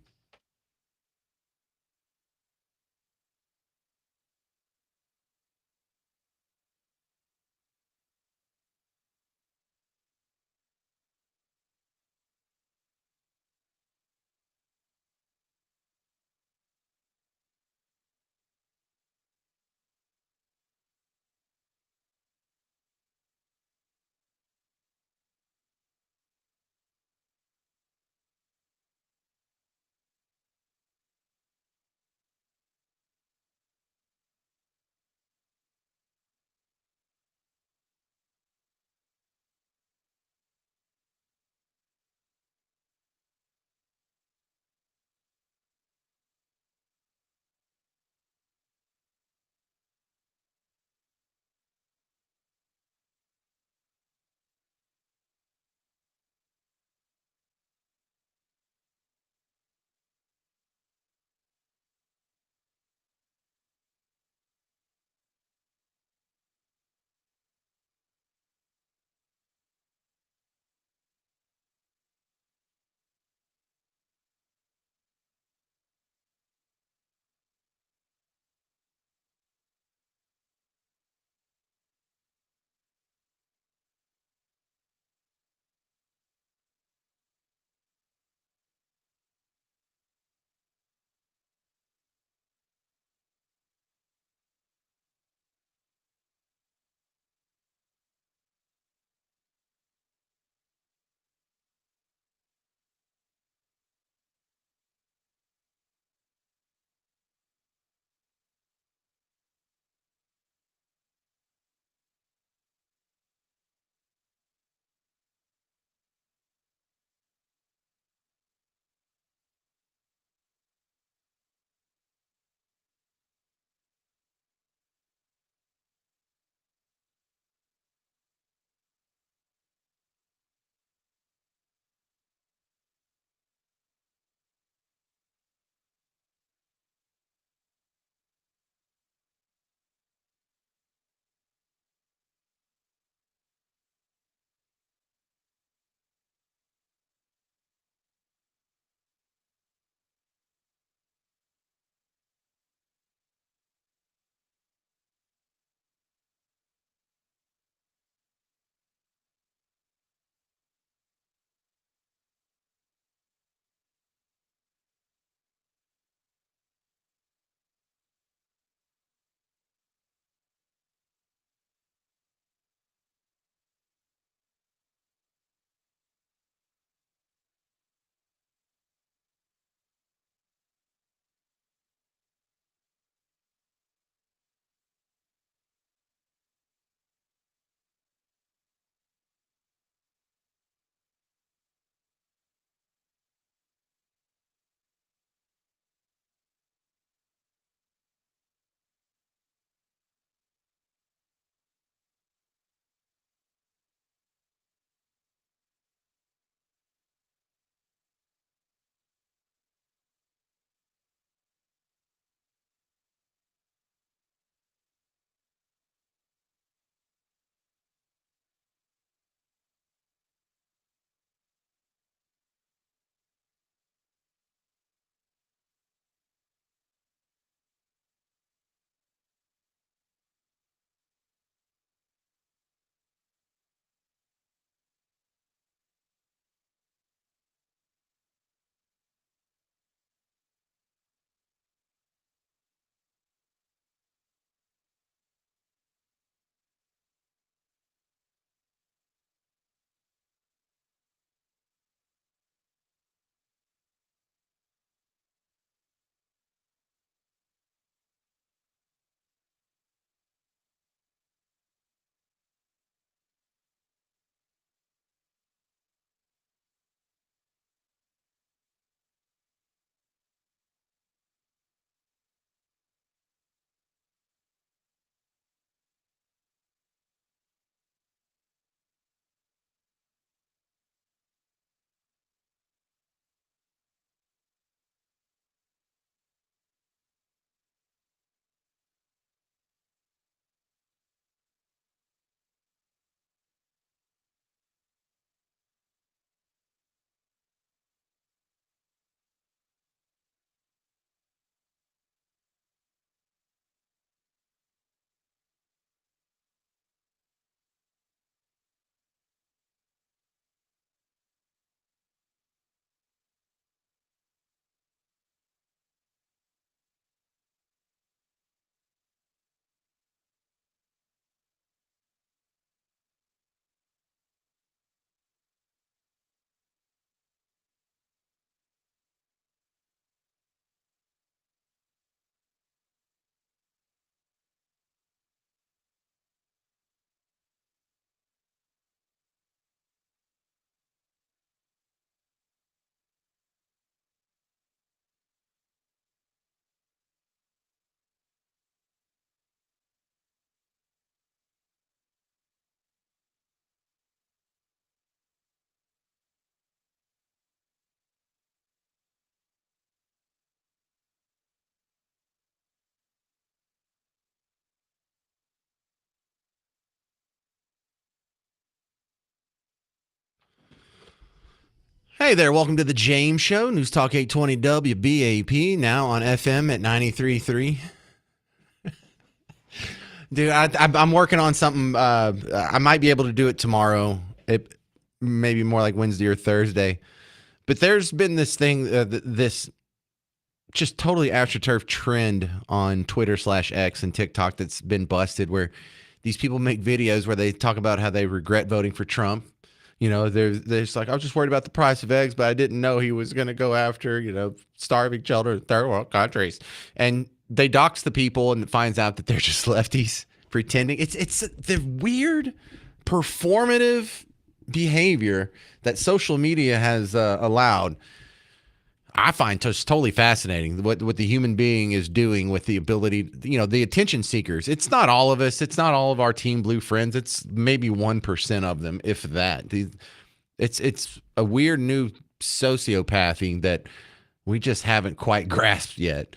Hey there, welcome to the James Show, News Talk 820 WBAP, now on FM at 93.3. Dude, I'm working on something. I might be able to do it tomorrow. It maybe more like Wednesday or Thursday. But there's been this thing, this just totally AstroTurf trend on Twitter/X and TikTok that's been busted, where these people make videos where they talk about how they regret voting for Trump. You know, they're just like, I was just worried about the price of eggs, but I didn't know he was going to go after, starving children in third world countries. And they dox the people, and it finds out that they're just lefties pretending. It's the weird performative behavior that social media has allowed. I find just totally fascinating what the human being is doing with the ability, the attention seekers. It's not all of us. It's not all of our Team Blue friends. It's maybe 1% of them, if that. It's a weird new sociopathy that we just haven't quite grasped yet.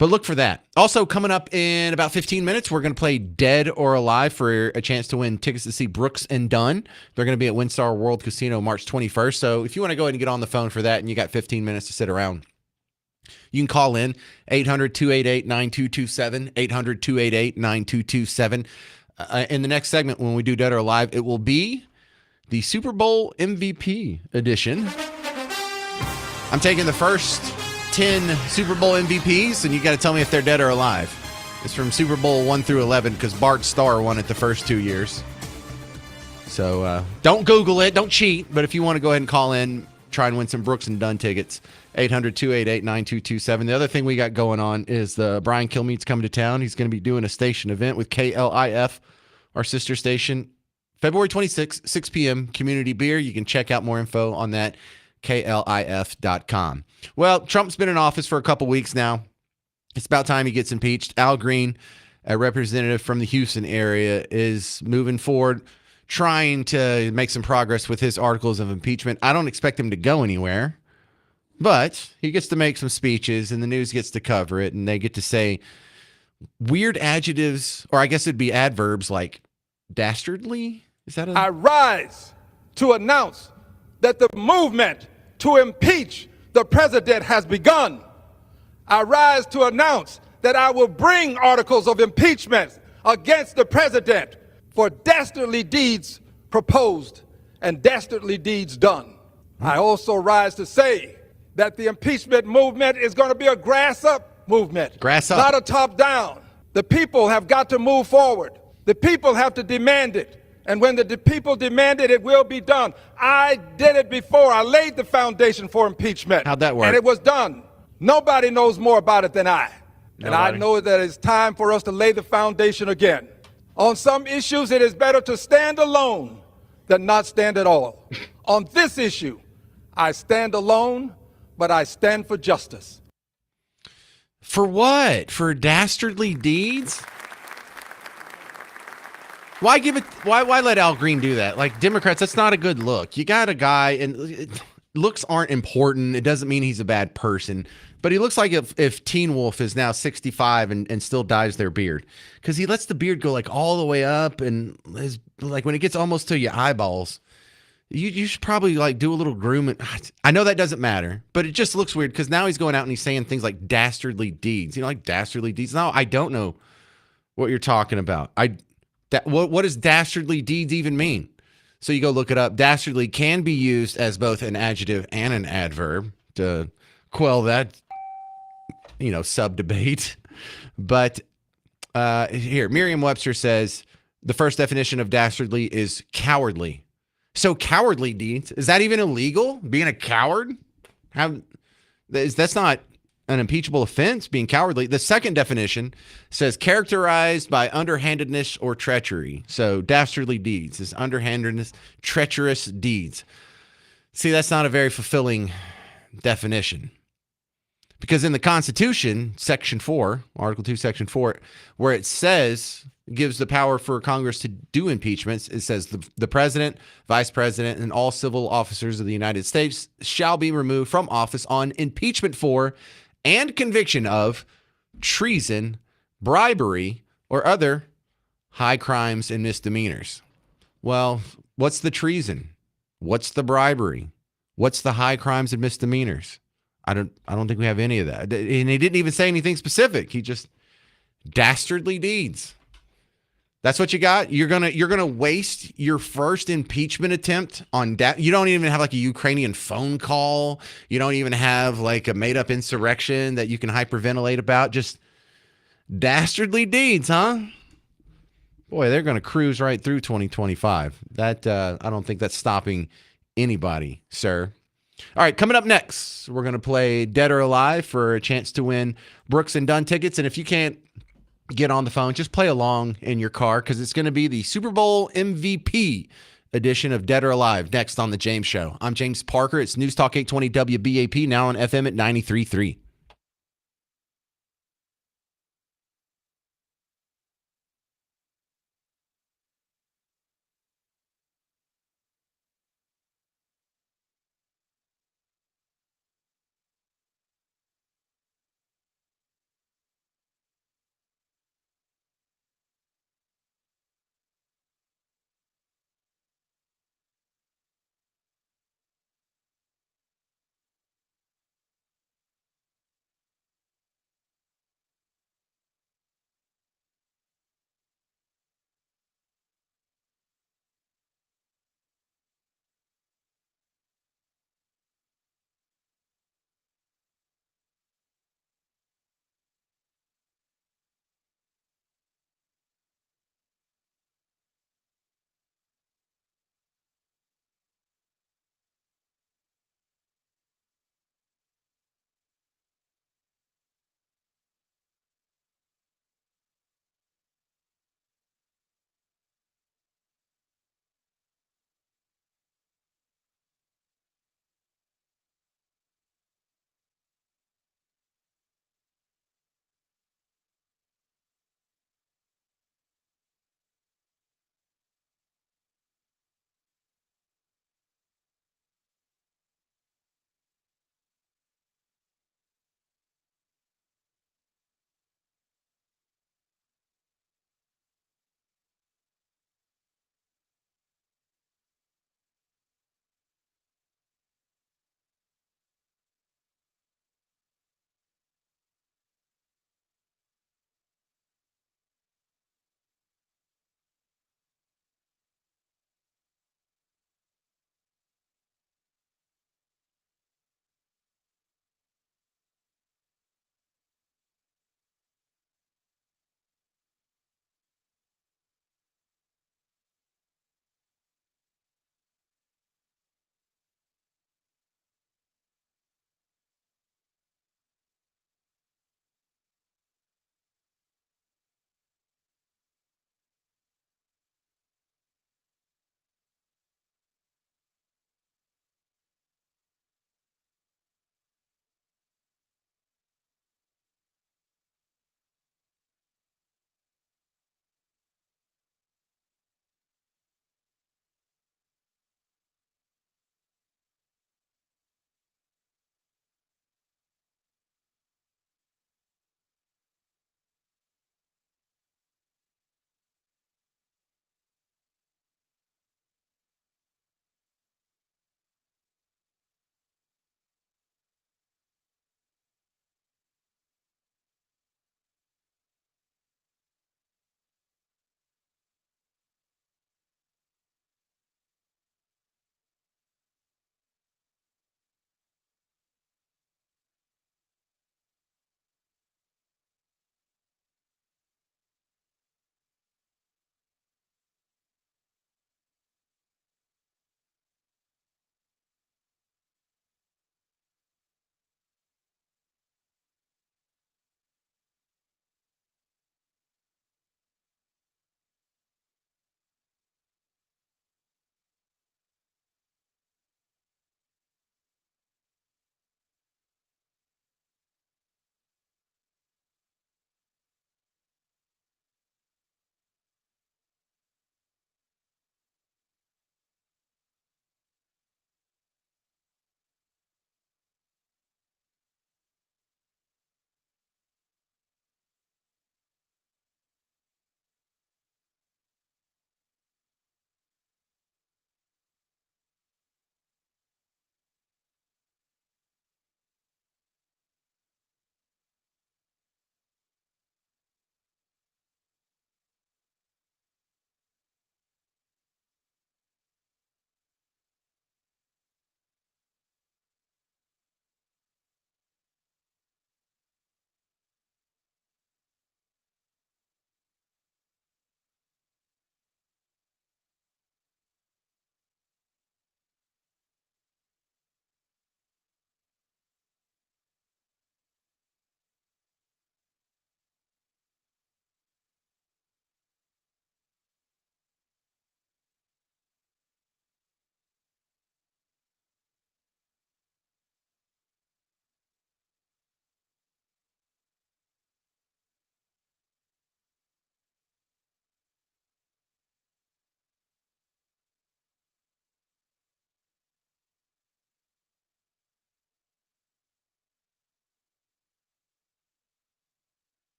But look for that. Also, coming up in about 15 minutes, we're going to play Dead or Alive for a chance to win tickets to see Brooks and Dunn. They're going to be at WinStar World Casino March 21st. So if you want to go ahead and get on the phone for that and you got 15 minutes to sit around, you can call in 800-288-9227, 800-288-9227. In the next segment, when we do Dead or Alive, it will be the Super Bowl MVP edition. I'm taking the first 10 Super Bowl MVPs, and you got to tell me if they're dead or alive. It's from Super Bowl 1 through 11 because Bart Starr won it the first 2 years. So don't Google it. Don't cheat. But if you want to go ahead and call in, try and win some Brooks and Dunn tickets, 800-288-9227. The other thing we got going on is the Brian Kilmeade's coming to town. He's going to be doing a station event with KLIF, our sister station, February 26th, 6 p.m., community beer. You can check out more info on that, KLIF.com. Well, Trump's been in office for a couple weeks now. It's about time he gets impeached. Al Green, a representative from the Houston area, is moving forward, trying to make some progress with his articles of impeachment. I don't expect him to go anywhere, but he gets to make some speeches, and the news gets to cover it, and they get to say weird adjectives, or I guess it'd be adverbs like dastardly. Is that I rise to announce that the movement to impeach the president has begun. I rise to announce that I will bring articles of impeachment against the president for dastardly deeds proposed and dastardly deeds done. I also rise to say that the impeachment movement is going to be a grass-up movement, not a top-down. The people have got to move forward. The people have to demand it. And when the people demand it, it will be done. I did it before. I laid the foundation for impeachment. How'd that work? And it was done. Nobody knows more about it than I. And I know that it's time for us to lay the foundation again. On some issues, it is better to stand alone than not stand at all. On this issue, I stand alone, but I stand for justice. For what? For dastardly deeds? Why give it? Why let Al Green do that? Like, Democrats, that's not a good look. You got a guy, and looks aren't important. It doesn't mean he's a bad person. But he looks like if Teen Wolf is now 65 and still dyes their beard, because he lets the beard go like all the way up, and like when it gets almost to your eyeballs, you should probably like do a little grooming. I know that doesn't matter, but it just looks weird because now he's going out and he's saying things like dastardly deeds. Like dastardly deeds. No, I don't know what you're talking about. What does dastardly deeds even mean? So you go look it up. Dastardly can be used as both an adjective and an adverb to quell that, sub-debate. But here, Merriam-Webster says the first definition of dastardly is cowardly. So cowardly deeds, is that even illegal? Being a coward? That's not an impeachable offense, being cowardly. The second definition says characterized by underhandedness or treachery. So dastardly deeds is underhandedness, treacherous deeds. See, that's not a very fulfilling definition. Because in the Constitution, Section 4, Article 2, Section 4, where it says, gives the power for Congress to do impeachments, it says the president, vice president, and all civil officers of the United States shall be removed from office on impeachment for and conviction of treason, bribery, or other high crimes and misdemeanors. Well, what's the treason? What's the bribery? What's the high crimes and misdemeanors? I don't think we have any of that. And he didn't even say anything specific. He just dastardly deeds. That's what you got. You're gonna waste your first impeachment attempt on you don't even have like a Ukrainian phone call. You don't even have like a made up insurrection that you can hyperventilate about. Just dastardly deeds, huh? Boy, they're gonna cruise right through 2025. That I don't think that's stopping anybody, sir. All right, coming up next, we're gonna play Dead or Alive for a chance to win Brooks and Dunn tickets. And if you can't get on the phone, just play along in your car because it's going to be the Super Bowl MVP edition of Dead or Alive next on The James Show. I'm James Parker. It's News Talk 820 WBAP, now on FM at 93.3.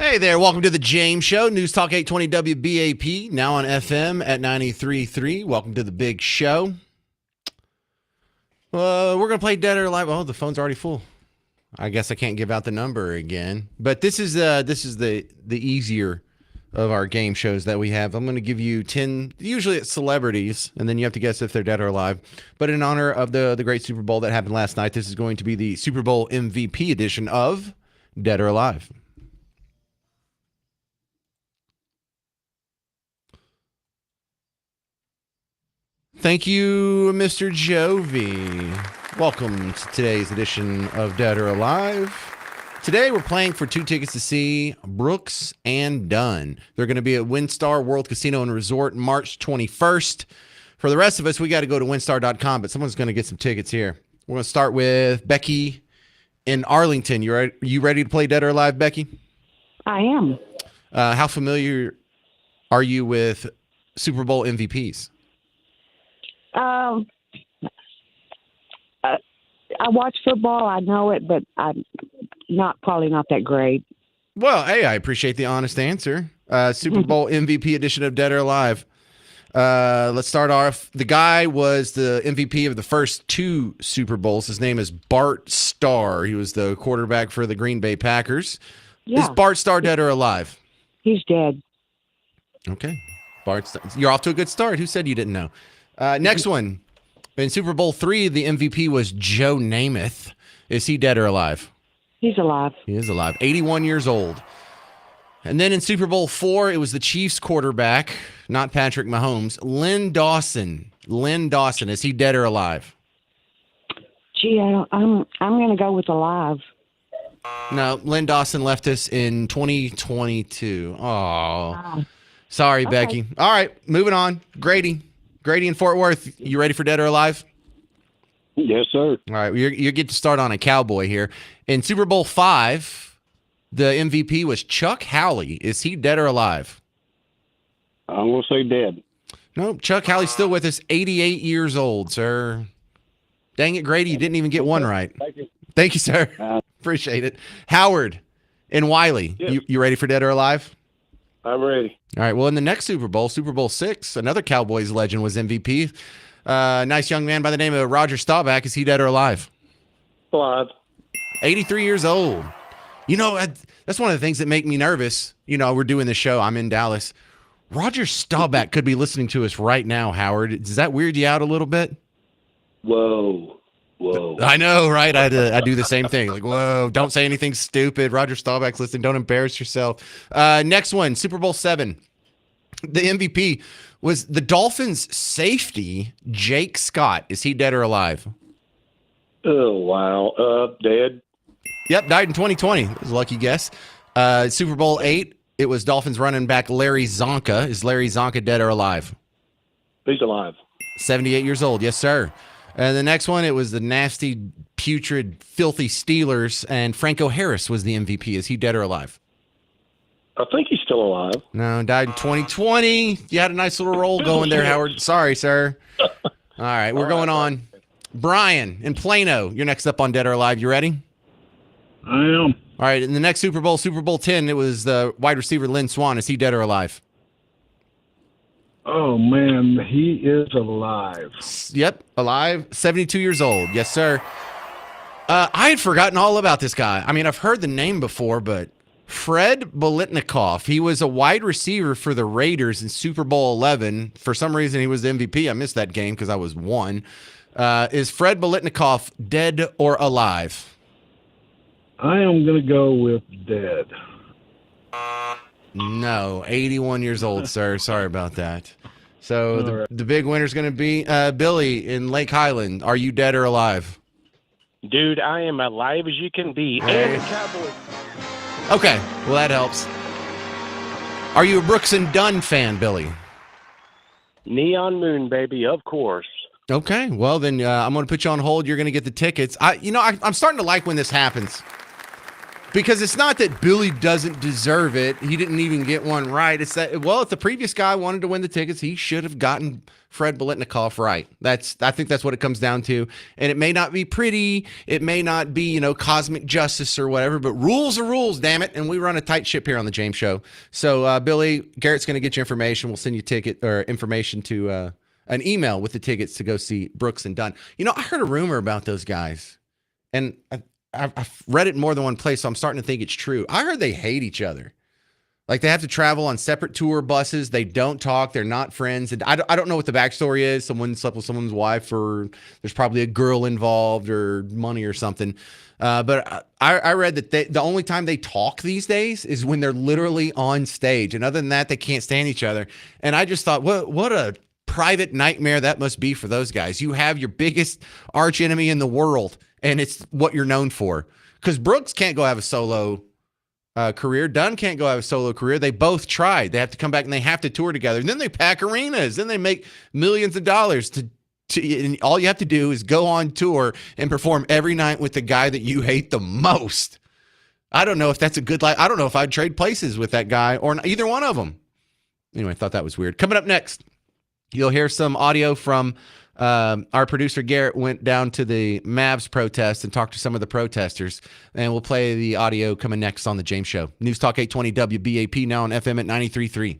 Hey there, welcome to the James Show, News Talk 820 WBAP, now on FM at 93.3. Welcome to the big show. We're going to play Dead or Alive. Oh, the phone's already full. I guess I can't give out the number again. But this is the easier of our game shows that we have. I'm going to give you 10, usually it's celebrities, and then you have to guess if they're dead or alive. But in honor of the great Super Bowl that happened last night, this is going to be the Super Bowl MVP edition of Dead or Alive. Thank you, Mr. Jovi. Welcome to today's edition of Dead or Alive. Today, we're playing for 2 tickets to see Brooks and Dunn. They're going to be at WinStar World Casino and Resort March 21st. For the rest of us, we got to go to winstar.com, but someone's going to get some tickets here. We're going to start with Becky in Arlington. You ready to play Dead or Alive, Becky? I am. How familiar are you with Super Bowl MVPs? I watch football. I know it, but I'm probably not that great. Well, hey, I appreciate the honest answer. Super Bowl MVP edition of Dead or Alive. Let's start off. The guy was the MVP of the first 2 Super Bowls. His name is Bart Starr. He was the quarterback for the Green Bay Packers. Yeah. Is Bart Starr dead or alive? He's dead. Okay. You're off to a good start. Who said you didn't know? Next one. In Super Bowl III, the MVP was Joe Namath. Is he dead or alive? He's alive. He is alive. 81 years old. And then in Super Bowl IV, it was the Chiefs quarterback, not Patrick Mahomes, Len Dawson. Len Dawson. Is he dead or alive? Gee, I'm going to go with alive. No, Len Dawson left us in 2022. Oh, sorry, okay. Becky. All right, moving on. Grady in Fort Worth, you ready for Dead or Alive? Yes, sir. All right, you get to start on a cowboy here. In Super Bowl V, the MVP was Chuck Howley. Is he dead or alive? I'm going to say dead. Nope, Chuck Howley's still with us, 88 years old, sir. Dang it, Grady, you didn't even get one right. Thank you, sir. Appreciate it. Howard in Wiley, yes. You ready for Dead or Alive? I'm ready. All right. Well, in the next Super Bowl VI, another Cowboys legend was MVP. Nice young man by the name of Roger Staubach. Is he dead or alive? Alive. 83 years old. You know, that's one of the things that make me nervous. You know, we're doing this show. I'm in Dallas. Roger Staubach could be listening to us right now, Howard. Does that weird you out a little bit? Whoa. I know, right? I do the same thing. Like, whoa, don't say anything stupid. Roger Staubach's listening. Don't embarrass yourself. Next one, Super Bowl VII. The MVP was the Dolphins' safety, Jake Scott. Is he dead or alive? Oh, wow. Dead. Yep, died in 2020. That was a lucky guess. Super Bowl VIII, it was Dolphins running back Larry Zonka. Is Larry Zonka dead or alive? He's alive. 78 years old. Yes, sir. And the next one, it was the nasty, putrid, filthy Steelers, and Franco Harris was the MVP. Is he dead or alive? I think he's still alive. No, died in 2020. You had a nice little roll going there, Howard. Sorry, sir. All right, we're going on. Brian in Plano, you're next up on Dead or Alive. You ready? I am. All right, in the next Super Bowl X, it was the wide receiver Lynn Swann. Is he dead or alive? Oh, man, he is alive. Yep, alive, 72 years old. Yes, sir. I had forgotten all about this guy. I mean, I've heard the name before, but Fred Biletnikoff, he was a wide receiver for the Raiders in Super Bowl 11. For some reason, he was the MVP. I missed that game because I was 1. Is Fred Biletnikoff dead or alive? I am going to go with dead. No, 81 years old, sir. Sorry about that. So the big winner's going to be Billy in Lake Highland. Are you dead or alive? Dude, I am alive as you can be. Hey. And the Cowboys. Okay, well, that helps. Are you a Brooks and Dunn fan, Billy? Neon Moon, baby, of course. Okay, well, then I'm going to put you on hold. You're going to get the tickets. I'm starting to like when this happens. Because it's not that Billy doesn't deserve it. He didn't even get one right. It's that, well, if the previous guy wanted to win the tickets, he should have gotten Fred Biletnikoff right. I think that's what it comes down to. And it may not be pretty. It may not be, cosmic justice or whatever, but rules are rules, damn it. And we run a tight ship here on the James Show. So, Billy, Garrett's going to get you information. We'll send you ticket or information to an email with the tickets to go see Brooks and Dunn. I heard a rumor about those guys. And I've read it in more than one place, so I'm starting to think it's true. I heard they hate each other. Like they have to travel on separate tour buses. They don't talk. They're not friends. And I don't know what the backstory is. Someone slept with someone's wife, or there's probably a girl involved, or money or something. But I read that the only time they talk these days is when they're literally on stage. And other than that, they can't stand each other. And I just thought, what a private nightmare that must be for those guys. You have your biggest arch enemy in the world, and it's what you're known for. Because Brooks can't go have a solo career. Dunn can't go have a solo career. They both tried. They have to come back and they have to tour together. And then they pack arenas. Then they make millions of dollars and all you have to do is go on tour and perform every night with the guy that you hate the most. I don't know if that's a good life. I don't know if I'd trade places with that guy or either one of them. Anyway, I thought that was weird. Coming up next, you'll hear some audio from our producer Garrett went down to the Mavs protest and talked to some of the protesters, and we'll play the audio coming next on the James Show. News Talk 820 WBAP, now on FM at 93.3.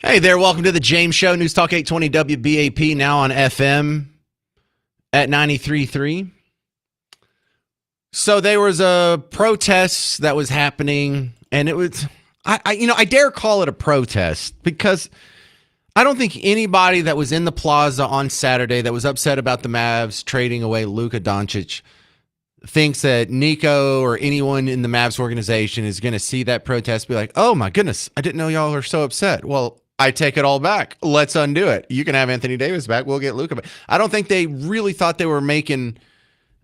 Hey there, welcome to the James Show, News Talk 820 WBAP, now on FM at 93.3. So there was a protest that was happening, and it was, I dare call it a protest because I don't think anybody that was in the plaza on Saturday that was upset about the Mavs trading away Luka Doncic thinks that Nico or anyone in the Mavs organization is going to see that protest and be like, oh my goodness, I didn't know y'all are so upset. Well, I take it all back. Let's undo it. You can have Anthony Davis back. We'll get Luka back. I don't think they really thought they were making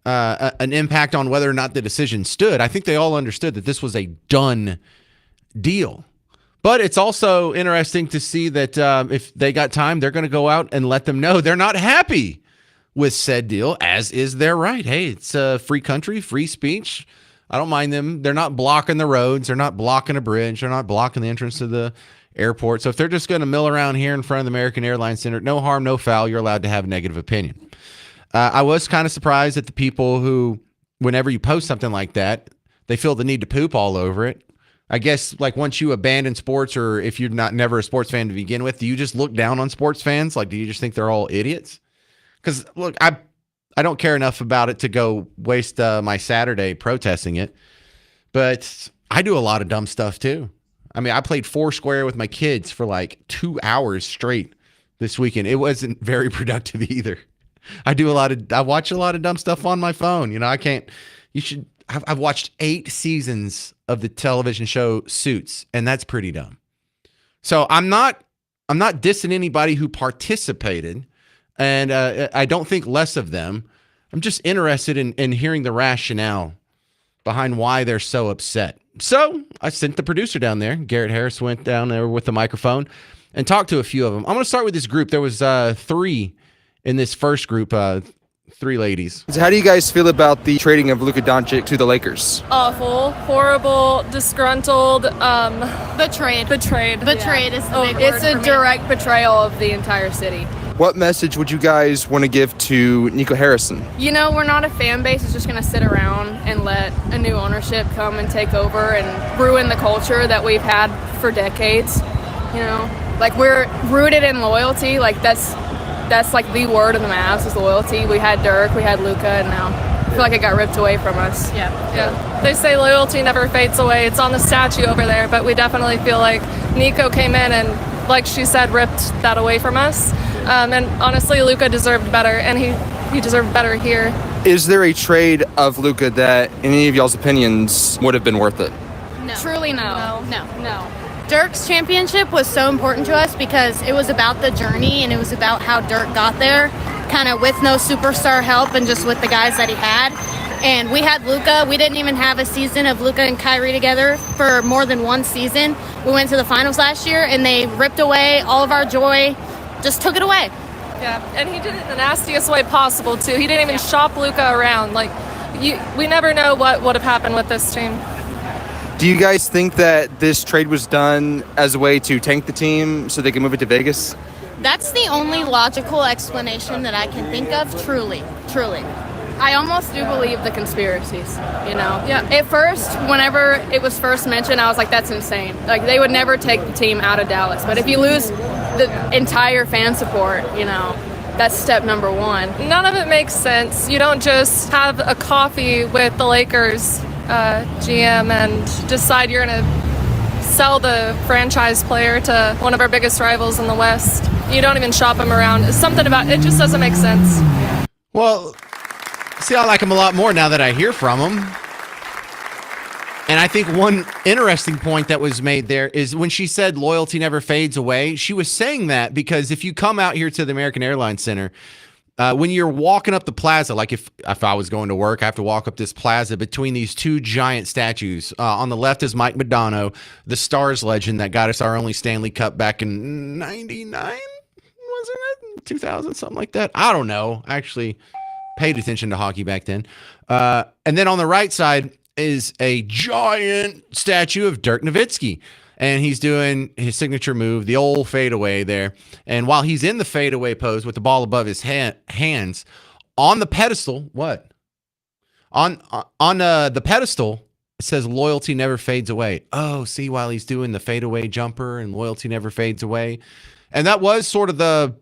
an impact on whether or not the decision stood. I think they all understood that this was a done deal. But it's also interesting to see that if they got time, they're going to go out and let them know they're not happy with said deal, as is their right. Hey, it's a free country, free speech. I don't mind them. They're not blocking the roads. They're not blocking a bridge. They're not blocking the entrance to the airport. So if they're just going to mill around here in front of the American Airlines Center, no harm, no foul. You're allowed to have a negative opinion. I was kind of surprised at the people who, whenever you post something like that, they feel the need to poop all over it. I guess like once you abandon sports, or if you're never a sports fan to begin with, do you just look down on sports fans? Like, do you just think they're all idiots? Because look, I don't care enough about it to go waste my Saturday protesting it, but I do a lot of dumb stuff too. I mean, I played Foursquare with my kids for like 2 hours straight this weekend. It wasn't very productive either. I watch a lot of dumb stuff on my phone. You know, I've watched 8 seasons of the television show Suits, and that's pretty dumb. So I'm not dissing anybody who participated, and I don't think less of them. I'm just interested in hearing the rationale behind why they're so upset. So I sent the producer down there. Garrett Harris went down there with the microphone and talked to a few of them. I'm going to start with this group. There was 3 in this first group, 3 ladies. So how do you guys feel about the trading of Luka Doncic to the Lakers? Awful, horrible, disgruntled, betrayed. Betrayed is the big word. It's a direct betrayal of the entire city. What message would you guys want to give to Nico Harrison? You know, we're not a fan base that's just going to sit around and let a new ownership come and take over and ruin the culture that we've had for decades. You know, like we're rooted in loyalty. Like that's like the word of the Mavs is loyalty. We had Dirk, we had Luka, and now I feel like it got ripped away from us. Yeah. They say loyalty never fades away. It's on the statue over there, but we definitely feel like Nico came in and, like she said, ripped that away from us. And honestly, Luka deserved better, and he deserved better here. Is there a trade of Luka that, in any of y'all's opinions, would have been worth it? No. Truly no. No. Dirk's championship was so important to us because it was about the journey and it was about how Dirk got there, kind of with no superstar help and just with the guys that he had. And we had Luka. We didn't even have a season of Luka and Kyrie together for more than one season. We went to the finals last year and they ripped away all of our joy, just took it away. Yeah, and he did it in the nastiest way possible too. He didn't even shop Luka around. Like, we never know what would have happened with this team. Do you guys think that this trade was done as a way to tank the team so they can move it to Vegas? That's the only logical explanation that I can think of, truly. I almost do believe the conspiracies, you know? Yeah, at first, whenever it was first mentioned, I was like, that's insane. Like, they would never take the team out of Dallas. But if you lose the entire fan support, you know, that's step number 1. None of it makes sense. You don't just have a coffee with the Lakers GM and decide you're going to sell the franchise player to one of our biggest rivals in the West. You don't even shop him around. It's something about it just doesn't make sense. Well, see, I like him a lot more now that I hear from him. And I think one interesting point that was made there is when she said loyalty never fades away, she was saying that because if you come out here to the American Airlines Center, when you're walking up the plaza, like if I was going to work, I have to walk up this plaza between these 2 giant statues. On the left is Mike Modano, the Stars legend that got us our only Stanley Cup back in 99, wasn't it? 2000, something like that. I don't know. I actually paid attention to hockey back then. And then on the right side is a giant statue of Dirk Nowitzki. And he's doing his signature move, the old fadeaway there. And while he's in the fadeaway pose with the ball above his hands, on the pedestal, what? On the pedestal says loyalty never fades away. Oh, see, while he's doing the fadeaway jumper and loyalty never fades away. And that was sort of a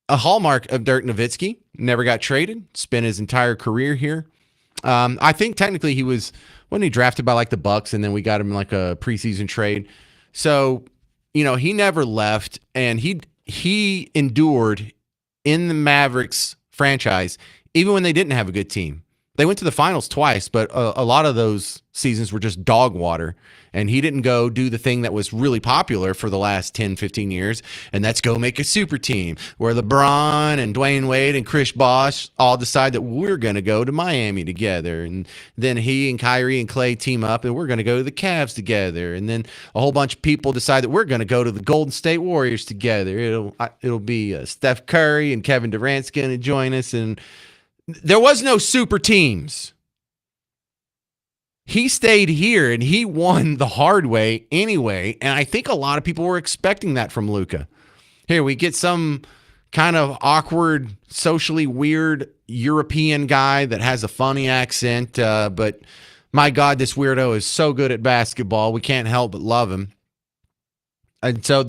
hallmark of Dirk Nowitzki. Never got traded, spent his entire career here. I think technically wasn't he drafted by like the Bucks, and then we got him in like a preseason trade. So, he never left, and he endured in the Mavericks franchise, even when they didn't have a good team. They went to the finals twice, but a lot of those seasons were just dog water. And he didn't go do the thing that was really popular for the last 10, 15 years, and that's go make a super team where LeBron and Dwayne Wade and Chris Bosh all decide that we're going to go to Miami together. And then he and Kyrie and Clay team up, and we're going to go to the Cavs together. And then a whole bunch of people decide that we're going to go to the Golden State Warriors together. It'll be Steph Curry and Kevin Durant's going to join us. And there was no super teams. He stayed here and he won the hard way anyway. And I think a lot of people were expecting that from Luka. Here we get some kind of awkward, socially weird European guy that has a funny accent. But my God, this weirdo is so good at basketball. We can't help but love him. And so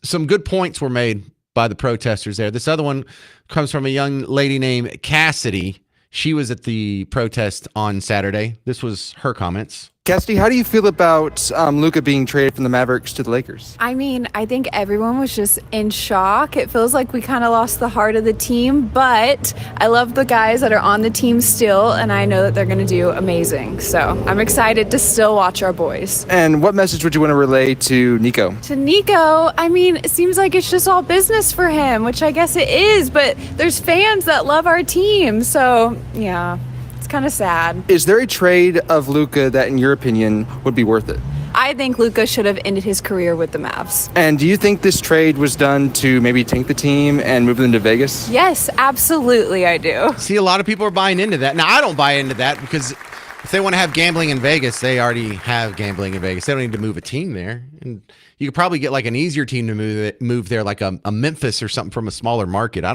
some good points were made by the protesters there. This other one comes from a young lady named Cassidy. She was at the protest on Saturday. This was her comments. Cassidy, how do you feel about Luka being traded from the Mavericks to the Lakers? I mean, I think everyone was just in shock. It feels like we kind of lost the heart of the team, but I love the guys that are on the team still, and I know that they're going to do amazing. So I'm excited to still watch our boys. And what message would you want to relay to Nico? To Nico, I mean, it seems like it's just all business for him, which I guess it is, but there's fans that love our team. So, yeah. It's kind of sad. Is there a trade of Luka that, in your opinion, would be worth it? I think Luka should have ended his career with the Mavs. And do you think this trade was done to maybe tank the team and move them to Vegas? Yes, absolutely, I do. See, a lot of people are buying into that. Now, I don't buy into that because if they want to have gambling in Vegas, they already have gambling in Vegas. They don't need to move a team there. And you could probably get like an easier team to move there, like a Memphis or something from a smaller market. I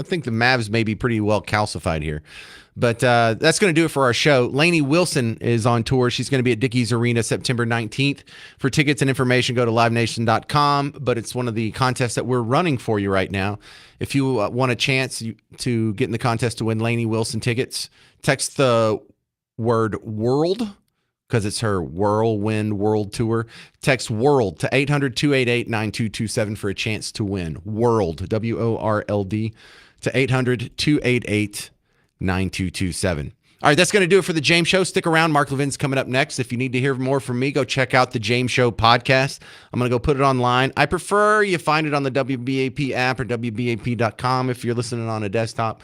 think the Mavs may be pretty well calcified here. But that's going to do it for our show. Lainey Wilson is on tour. She's going to be at Dickies Arena September 19th. For tickets and information, go to livenation.com. But it's one of the contests that we're running for you right now. If you want a chance to get in the contest to win Lainey Wilson tickets, text the word WORLD, because it's her Whirlwind World Tour. Text WORLD to 800-288-9227 for a chance to win. WORLD, WORLD, to 800-288-9227. 9227. All right, that's going to do it for the James Show. Stick around. Mark Levin's coming up next. If you need to hear more from me, go check out the James Show podcast. I'm going to go put it online. I prefer you find it on the WBAP app or WBAP.com if you're listening on a desktop.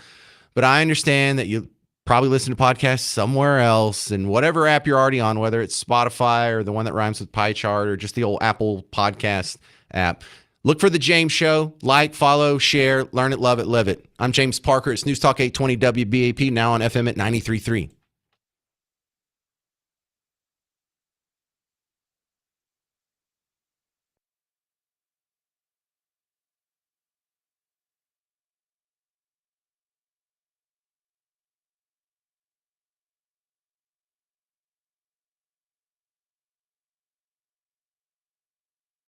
But I understand that you probably listen to podcasts somewhere else, and whatever app you're already on, whether it's Spotify or the one that rhymes with pie chart or just the old Apple podcast app. Look for The James Show. Like, follow, share, learn it, love it, live it. I'm James Parker. It's News Talk 820 WBAP, now on FM at 93.3.